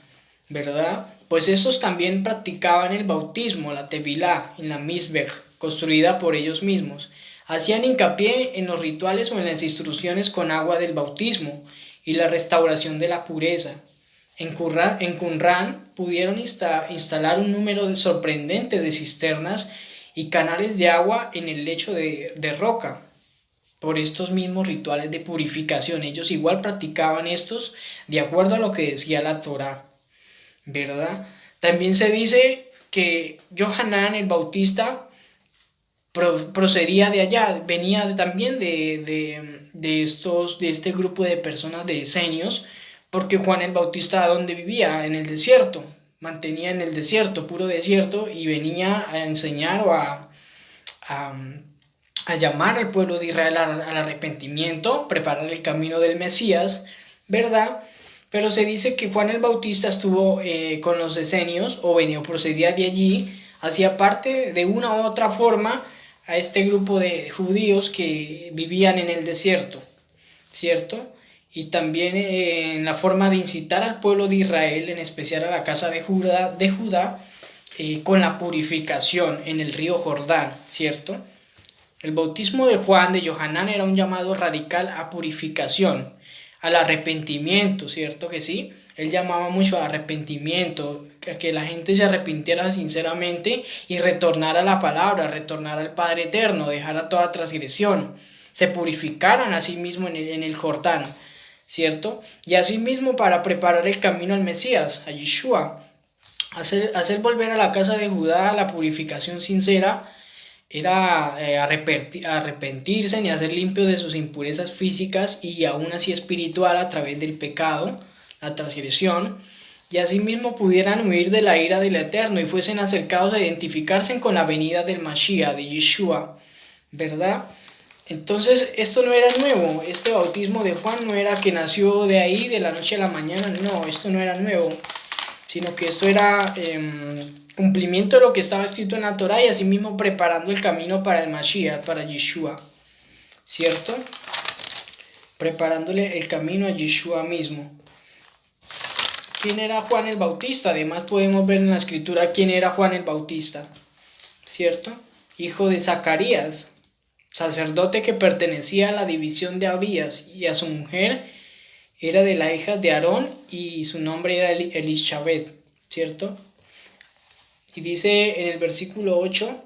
¿verdad? Pues estos también practicaban el bautismo, la tevilá, en la mizbej, construida por ellos mismos. Hacían hincapié en los rituales o en las instrucciones con agua del bautismo y la restauración de la pureza. En Qumran pudieron instalar un número sorprendente de cisternas y canales de agua en el lecho de roca. Por estos mismos rituales de purificación, ellos igual practicaban estos de acuerdo a lo que decía la Torá, ¿verdad? También se dice que Yohanan el Bautista procedía de allá, venía también de este grupo de personas de esenios, porque Juan el Bautista, ¿dónde vivía? En el desierto, mantenía en el desierto, puro desierto, y venía a enseñar o a llamar al pueblo de Israel al arrepentimiento, preparar el camino del Mesías, ¿verdad? Pero se dice que Juan el Bautista estuvo con los esenios, o procedía de allí, hacía parte de una u otra forma a este grupo de judíos que vivían en el desierto, ¿cierto? Y también en la forma de incitar al pueblo de Israel, en especial a la casa de Judá, con la purificación en el río Jordán, ¿cierto? El bautismo de Juan de Yohanan era un llamado radical a purificación, al arrepentimiento, ¿cierto que sí? Él llamaba mucho al arrepentimiento, a que la gente se arrepintiera sinceramente y retornara a la palabra, retornara al Padre Eterno, dejara toda transgresión, se purificaran a sí mismos en el Jordán, ¿cierto? Y asimismo para preparar el camino al Mesías, a Yeshua, hacer volver a la casa de Judá la purificación sincera era arrepentirse y hacer limpio de sus impurezas físicas y aún así espiritual a través del pecado, la transgresión, y asimismo pudieran huir de la ira del Eterno y fuesen acercados a identificarse con la venida del Mashiach, de Yeshua, ¿verdad? Entonces esto no era nuevo, este bautismo de Juan no era que nació de ahí de la noche a la mañana, no, esto no era nuevo, sino que esto era cumplimiento de lo que estaba escrito en la Torá y asimismo preparando el camino para el Mashiach, para Yeshua, ¿cierto? Preparándole el camino a Yeshua mismo. ¿Quién era Juan el Bautista? Además podemos ver en la escritura quién era Juan el Bautista, ¿cierto? Hijo de Zacarías, sacerdote que pertenecía a la división de Abías, y a su mujer era de la hija de Aarón y su nombre era Elisabet, ¿cierto? Y dice en el versículo 8,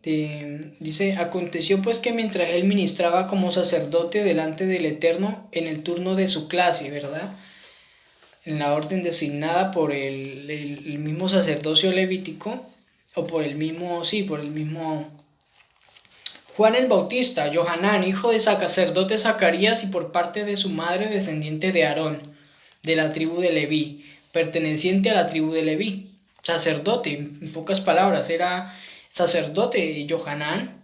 dice, aconteció pues que mientras él ministraba como sacerdote delante del Eterno en el turno de su clase, ¿verdad? En la orden designada por el mismo sacerdocio levítico, o por el mismo Juan el Bautista, Johanán, hijo de sacerdote Zacarías y por parte de su madre descendiente de Aarón, de la tribu de Leví, perteneciente a la tribu de Leví. Sacerdote, en pocas palabras, era sacerdote. Johanán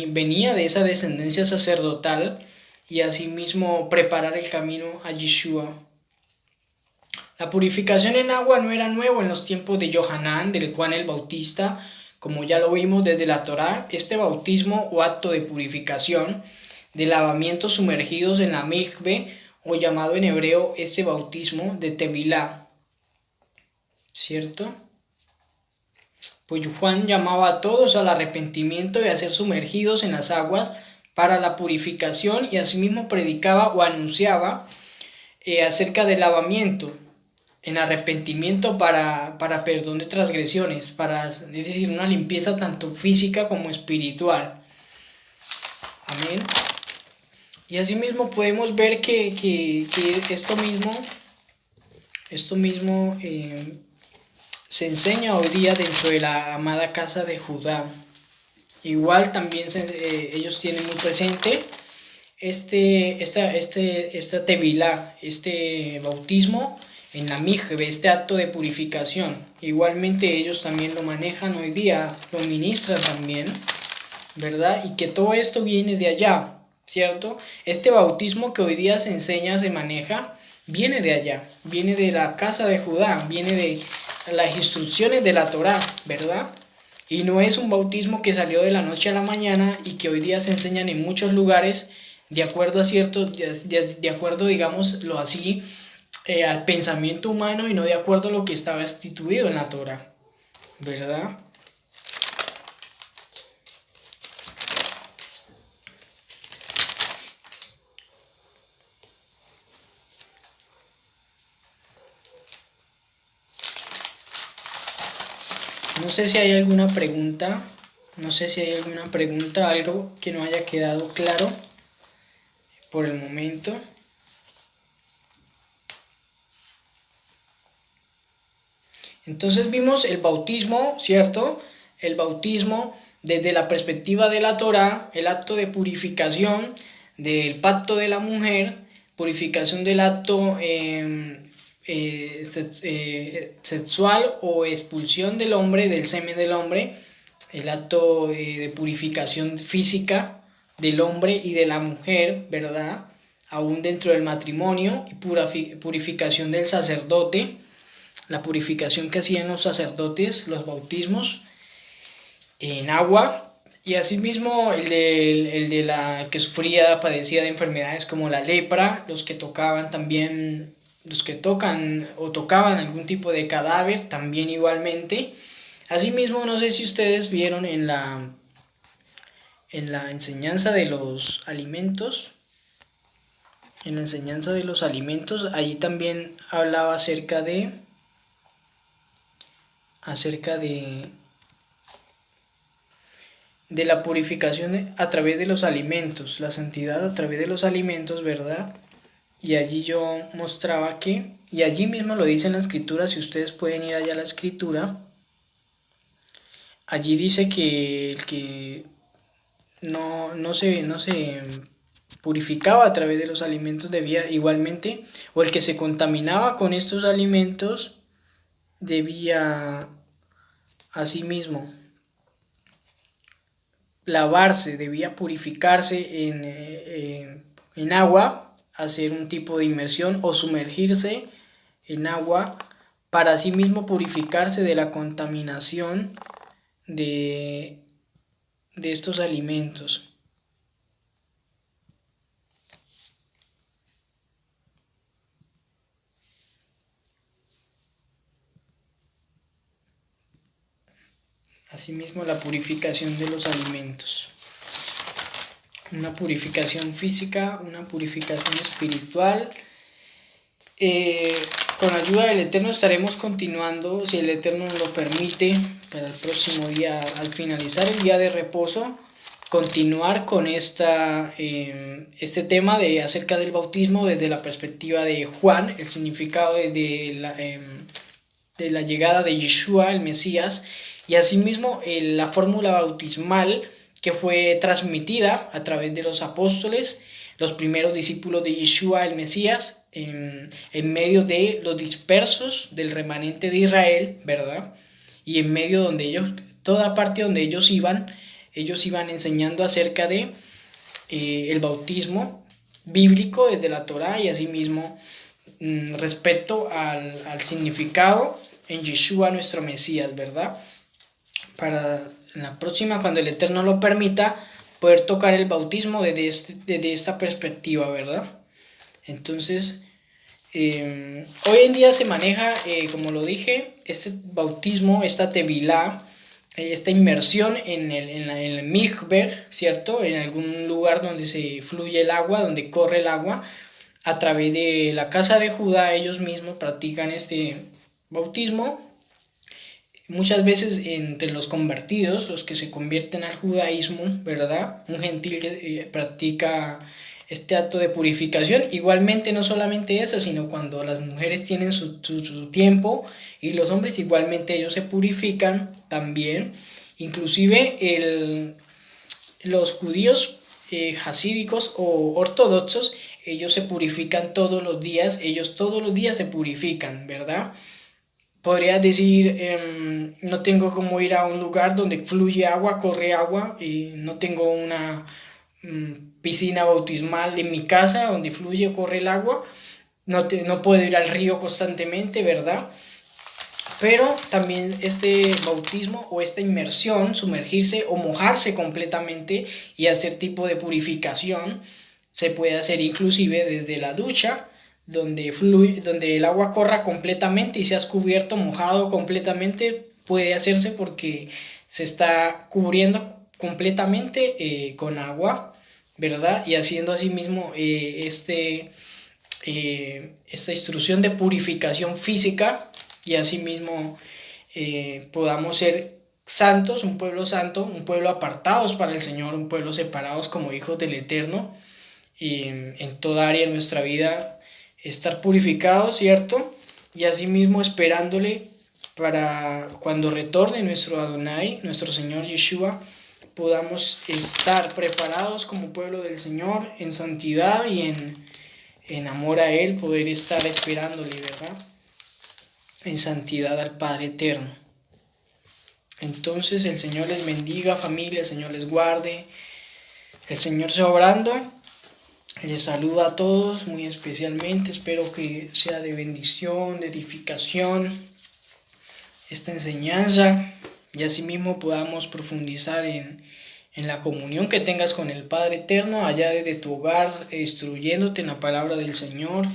venía de esa descendencia sacerdotal y asimismo preparar el camino a Yeshua. La purificación en agua no era nuevo en los tiempos de Johanán, del Juan el Bautista, como ya lo vimos desde la Torá. Este bautismo o acto de purificación, de lavamiento sumergidos en la mikve, o llamado en hebreo este bautismo de Tevilá, ¿cierto? Pues Juan llamaba a todos al arrepentimiento y a ser sumergidos en las aguas para la purificación, y asimismo predicaba o anunciaba acerca del lavamiento en arrepentimiento para perdón de transgresiones, es decir, una limpieza tanto física como espiritual. Amén. Y asimismo podemos ver que esto mismo se enseña hoy día dentro de la amada casa de Judá. Igual también ellos tienen muy presente esta tevilá, este bautismo en la mikve, este acto de purificación. Igualmente ellos también lo manejan hoy día, lo ministran también, ¿verdad? Y que todo esto viene de allá, ¿cierto? Este bautismo que hoy día se enseña, se maneja, viene de allá, viene de la casa de Judá, viene de las instrucciones de la Torá, ¿verdad? Y no es un bautismo que salió de la noche a la mañana y que hoy día se enseñan en muchos lugares de acuerdo a de acuerdo, digámoslo así, al pensamiento humano y no de acuerdo a lo que estaba instituido en la Torá, ¿verdad? No sé si hay alguna pregunta, algo que no haya quedado claro por el momento. Entonces vimos el bautismo, ¿cierto? El bautismo desde la perspectiva de la Torá, el acto de purificación del pacto de la mujer, purificación del acto sexual o expulsión del hombre, del semen del hombre, el acto de purificación física del hombre y de la mujer, ¿verdad? Aún dentro del matrimonio, y purificación del sacerdote, la purificación que hacían los sacerdotes, los bautismos en agua, y asimismo el de la que padecía de enfermedades como la lepra, los que tocaban también, los que tocan o tocaban algún tipo de cadáver, también igualmente. Asimismo, no sé si ustedes vieron en la enseñanza de los alimentos, en la enseñanza de los alimentos, allí también hablaba acerca de la purificación a través de los alimentos, la santidad a través de los alimentos, ¿verdad? Y allí yo mostraba que, y allí mismo lo dice en la escritura, si ustedes pueden ir allá a la escritura, allí dice que el que no se purificaba a través de los alimentos debía igualmente, o el que se contaminaba con estos alimentos debía asimismo lavarse, debía purificarse en agua, hacer un tipo de inmersión o sumergirse en agua para asimismo purificarse de la contaminación de, de estos alimentos. Asimismo, la purificación de los alimentos. Una purificación física, una purificación espiritual. Con ayuda del Eterno estaremos continuando, si el Eterno nos lo permite, para el próximo día, al finalizar el día de reposo, continuar con este tema acerca del bautismo desde la perspectiva de Juan, el significado de la llegada de Yeshua, el Mesías, y asimismo la fórmula bautismal que fue transmitida a través de los apóstoles, los primeros discípulos de Yeshua, el Mesías, en medio de los dispersos del remanente de Israel, ¿verdad? Y en medio donde ellos, toda parte donde ellos iban enseñando acerca de el bautismo bíblico desde la Torá y asimismo respecto al significado en Yeshua nuestro Mesías, ¿verdad? Para en la próxima, cuando el Eterno lo permita, poder tocar el bautismo desde esta perspectiva, ¿verdad? Entonces, hoy en día se maneja, como lo dije, este bautismo, esta tevilá, esta inmersión en el mikveh, ¿cierto? En algún lugar donde se fluye el agua, donde corre el agua, a través de la casa de Judá, ellos mismos practican este bautismo. Muchas veces entre los convertidos, los que se convierten al judaísmo, ¿verdad? Un gentil que practica este acto de purificación. Igualmente no solamente eso, sino cuando las mujeres tienen su tiempo y los hombres igualmente ellos se purifican también. Inclusive los judíos hasídicos o ortodoxos, ellos se purifican todos los días, ellos todos los días se purifican, ¿verdad? Podrías decir, no tengo como ir a un lugar donde fluye agua, corre agua, y no tengo una piscina bautismal en mi casa donde fluye o corre el agua, no puedo ir al río constantemente, ¿verdad? Pero también este bautismo o esta inmersión, sumergirse o mojarse completamente y hacer tipo de purificación, se puede hacer inclusive desde la ducha, donde el agua corra completamente y seas cubierto, mojado completamente, puede hacerse porque se está cubriendo completamente con agua, ¿verdad? Y haciendo asimismo esta instrucción de purificación física y asimismo podamos ser santos, un pueblo santo, un pueblo apartados para el Señor, un pueblo separados como hijos del Eterno, en toda área de nuestra vida estar purificados, ¿cierto? Y asimismo esperándole para cuando retorne nuestro Adonai, nuestro Señor Yeshua, podamos estar preparados como pueblo del Señor en santidad y en amor a Él, poder estar esperándole, ¿verdad? En santidad al Padre Eterno. Entonces el Señor les bendiga, familia, el Señor les guarde, el Señor sea obrando. Les saludo a todos muy especialmente, espero que sea de bendición, de edificación esta enseñanza y asimismo podamos profundizar en la comunión que tengas con el Padre Eterno allá desde tu hogar, instruyéndote en la palabra del Señor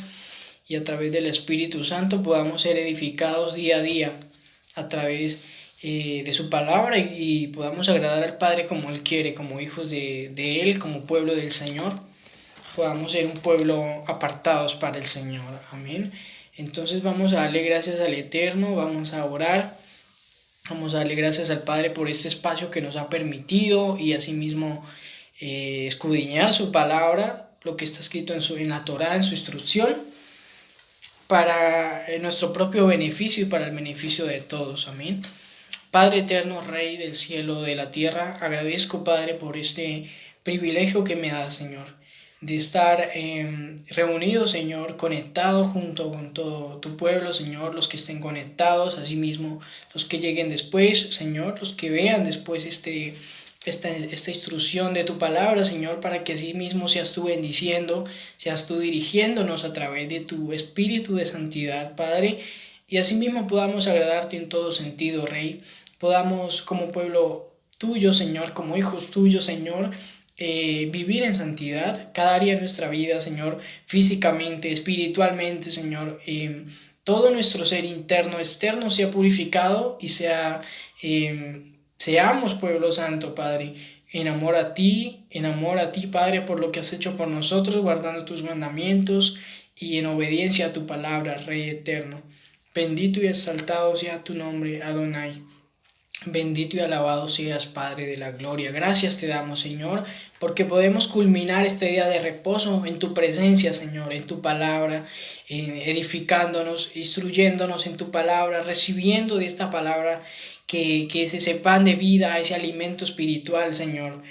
y a través del Espíritu Santo podamos ser edificados día a día a través de su palabra y podamos agradar al Padre como Él quiere, como hijos de Él, como pueblo del Señor. podamos ser un pueblo apartados para el Señor. Amén. Entonces vamos a darle gracias al Eterno, vamos a orar, vamos a darle gracias al Padre por este espacio que nos ha permitido y asimismo escudriñar su palabra, lo que está escrito en la Torá, en su instrucción, para nuestro propio beneficio y para el beneficio de todos. Amén. Padre eterno, Rey del cielo, de la tierra, agradezco, Padre, por este privilegio que me das, Señor, de estar reunidos, Señor, conectados junto con todo tu pueblo, Señor, los que estén conectados, asimismo los que lleguen después, Señor, los que vean después esta instrucción de tu palabra, Señor, para que así mismo seas tú bendiciendo, seas tú dirigiéndonos a través de tu espíritu de santidad, Padre, y así mismo podamos agradarte en todo sentido, Rey, podamos como pueblo tuyo, Señor, como hijos tuyos, Señor, vivir en santidad cada área de nuestra vida, Señor, físicamente, espiritualmente, Señor, todo nuestro ser interno, externo sea purificado y seamos pueblo santo, Padre, en amor a ti, Padre, por lo que has hecho por nosotros, guardando tus mandamientos y en obediencia a tu palabra, Rey eterno. Bendito y exaltado sea tu nombre, Adonai. Bendito y alabado seas, Padre de la gloria. Gracias te damos, Señor, porque podemos culminar este día de reposo en tu presencia, Señor, en tu palabra, edificándonos, instruyéndonos en tu palabra, recibiendo de esta palabra que es ese pan de vida, ese alimento espiritual, Señor,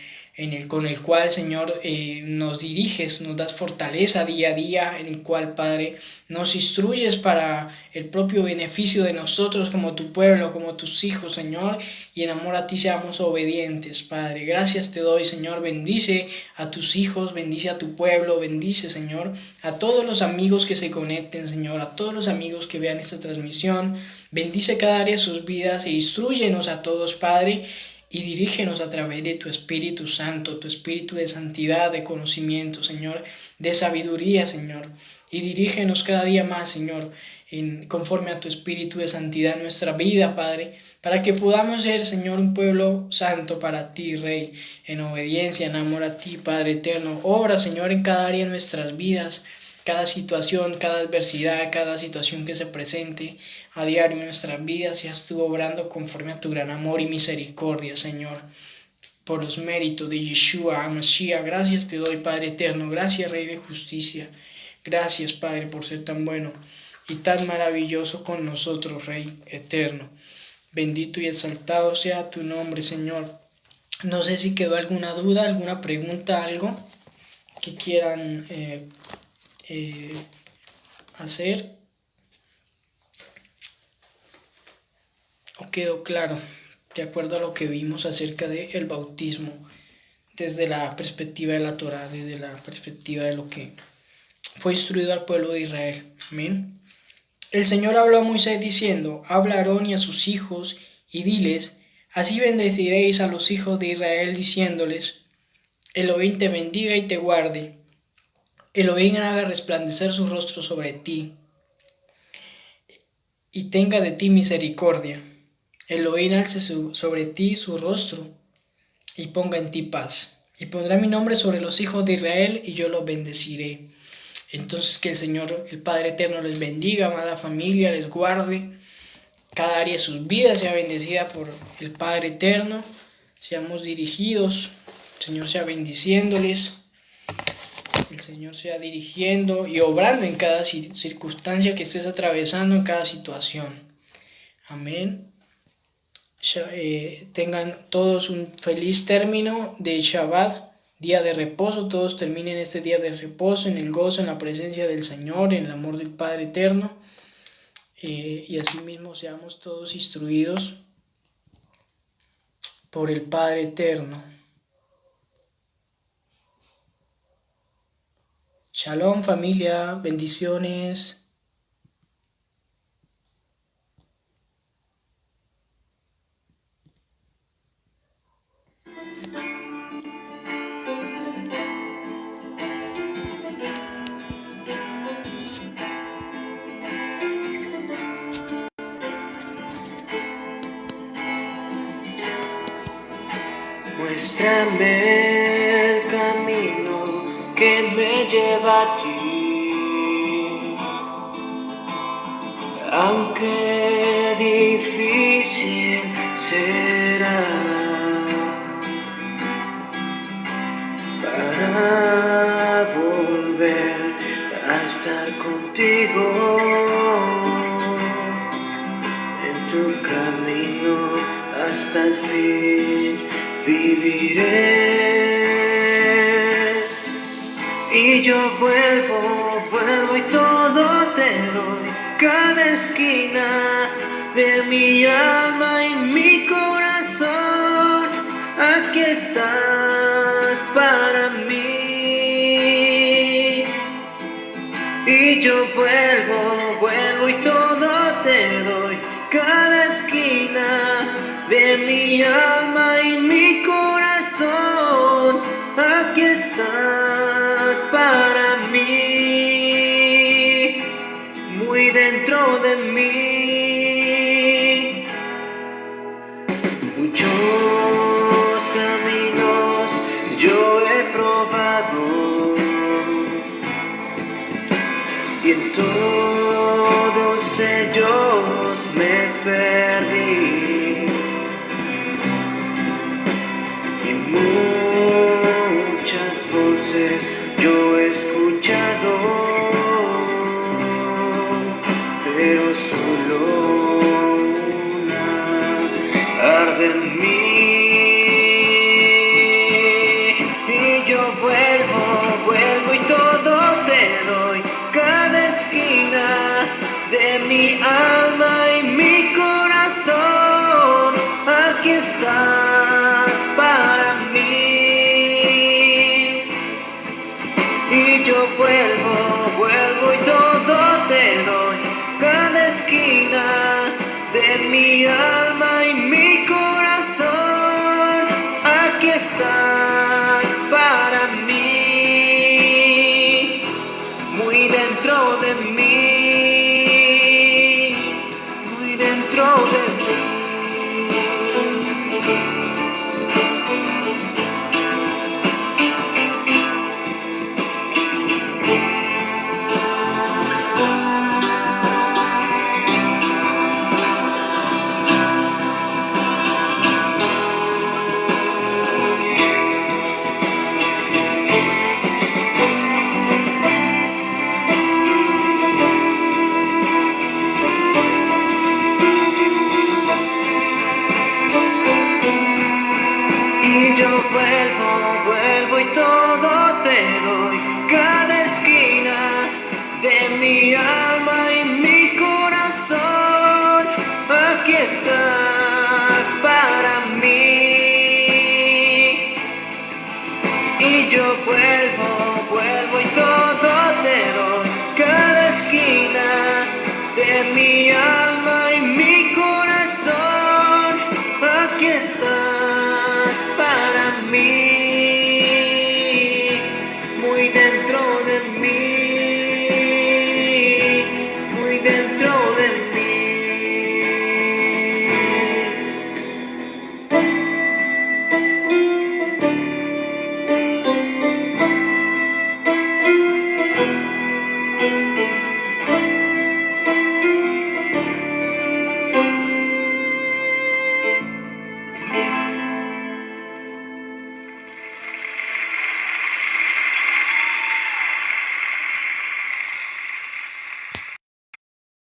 con el cual, Señor, nos diriges, nos das fortaleza día a día, en el cual, Padre, nos instruyes para el propio beneficio de nosotros como tu pueblo, como tus hijos, Señor, y en amor a ti seamos obedientes, Padre. Gracias te doy, Señor, bendice a tus hijos, bendice a tu pueblo, bendice, Señor, a todos los amigos que se conecten, Señor, a todos los amigos que vean esta transmisión, bendice cada área de sus vidas e instrúyenos a todos, Padre, y dirígenos a través de tu Espíritu Santo, tu Espíritu de santidad, de conocimiento, Señor, de sabiduría, Señor, y dirígenos cada día más, Señor, conforme a tu Espíritu de santidad en nuestra vida, Padre, para que podamos ser, Señor, un pueblo santo para ti, Rey, en obediencia, en amor a ti, Padre eterno. Obra, Señor, en cada área de nuestras vidas, cada situación, cada adversidad, cada situación que se presente a diario en nuestras vidas, seas tú obrando conforme a tu gran amor y misericordia, Señor, por los méritos de Yeshua HaMashiach. Gracias te doy, Padre eterno, gracias, Rey de justicia, gracias, Padre, por ser tan bueno y tan maravilloso con nosotros, Rey eterno. Bendito y exaltado sea tu nombre, Señor. No sé si quedó alguna duda, alguna pregunta, algo que quieran hacer, o quedó claro de acuerdo a lo que vimos acerca del bautismo desde la perspectiva de la Torá, desde la perspectiva de lo que fue instruido al pueblo de Israel. Amén. El Señor habló a Moisés diciendo: habla a Aarón y a sus hijos y diles: así bendeciréis a los hijos de Israel, diciéndoles: Elohim te bendiga y te guarde. Elohim haga resplandecer su rostro sobre ti y tenga de ti misericordia. Elohim alce sobre ti su rostro y ponga en ti paz. Y pondrá mi nombre sobre los hijos de Israel y yo los bendeciré. Entonces que el Señor, el Padre eterno, les bendiga, amada familia, les guarde. Cada área de sus vidas sea bendecida por el Padre eterno. Seamos dirigidos, el Señor sea bendiciéndoles. El Señor sea dirigiendo y obrando en cada circunstancia que estés atravesando, en cada situación. Amén. Tengan todos un feliz término de Shabbat, día de reposo. Todos terminen este día de reposo en el gozo, en la presencia del Señor, en el amor del Padre eterno. Y asimismo seamos todos instruidos por el Padre eterno. Shalom, familia, bendiciones. Muéstrame el camino que me lleva a ti. Aunque difícil será para volver a estar contigo en tu camino hasta el fin viviré. Y yo vuelvo y todo te doy, cada esquina de mi alma y mi corazón, aquí estás para mí. Y yo vuelvo y todo te doy, cada esquina de mi alma y mi corazón, aquí estás para mí, muy dentro de mí. Muchos caminos yo he probado y en todos ellos me perdí. Y muchas voces yo he escuchado, pero solo una arde en mí. Y yo vuelvo y todo te doy, cada esquina de mi alma y mi corazón, aquí estás para mí. Y yo vuelvo y todo te doy, cada esquina de mi alma y mi corazón, aquí estás para mí, muy dentro de mí, muy dentro de mí. Y yo vuelvo y todo te doy, cada esquina de mi alma y mi corazón, aquí estás para mí. Y yo vuelvo y todo te doy, cada esquina de mi alma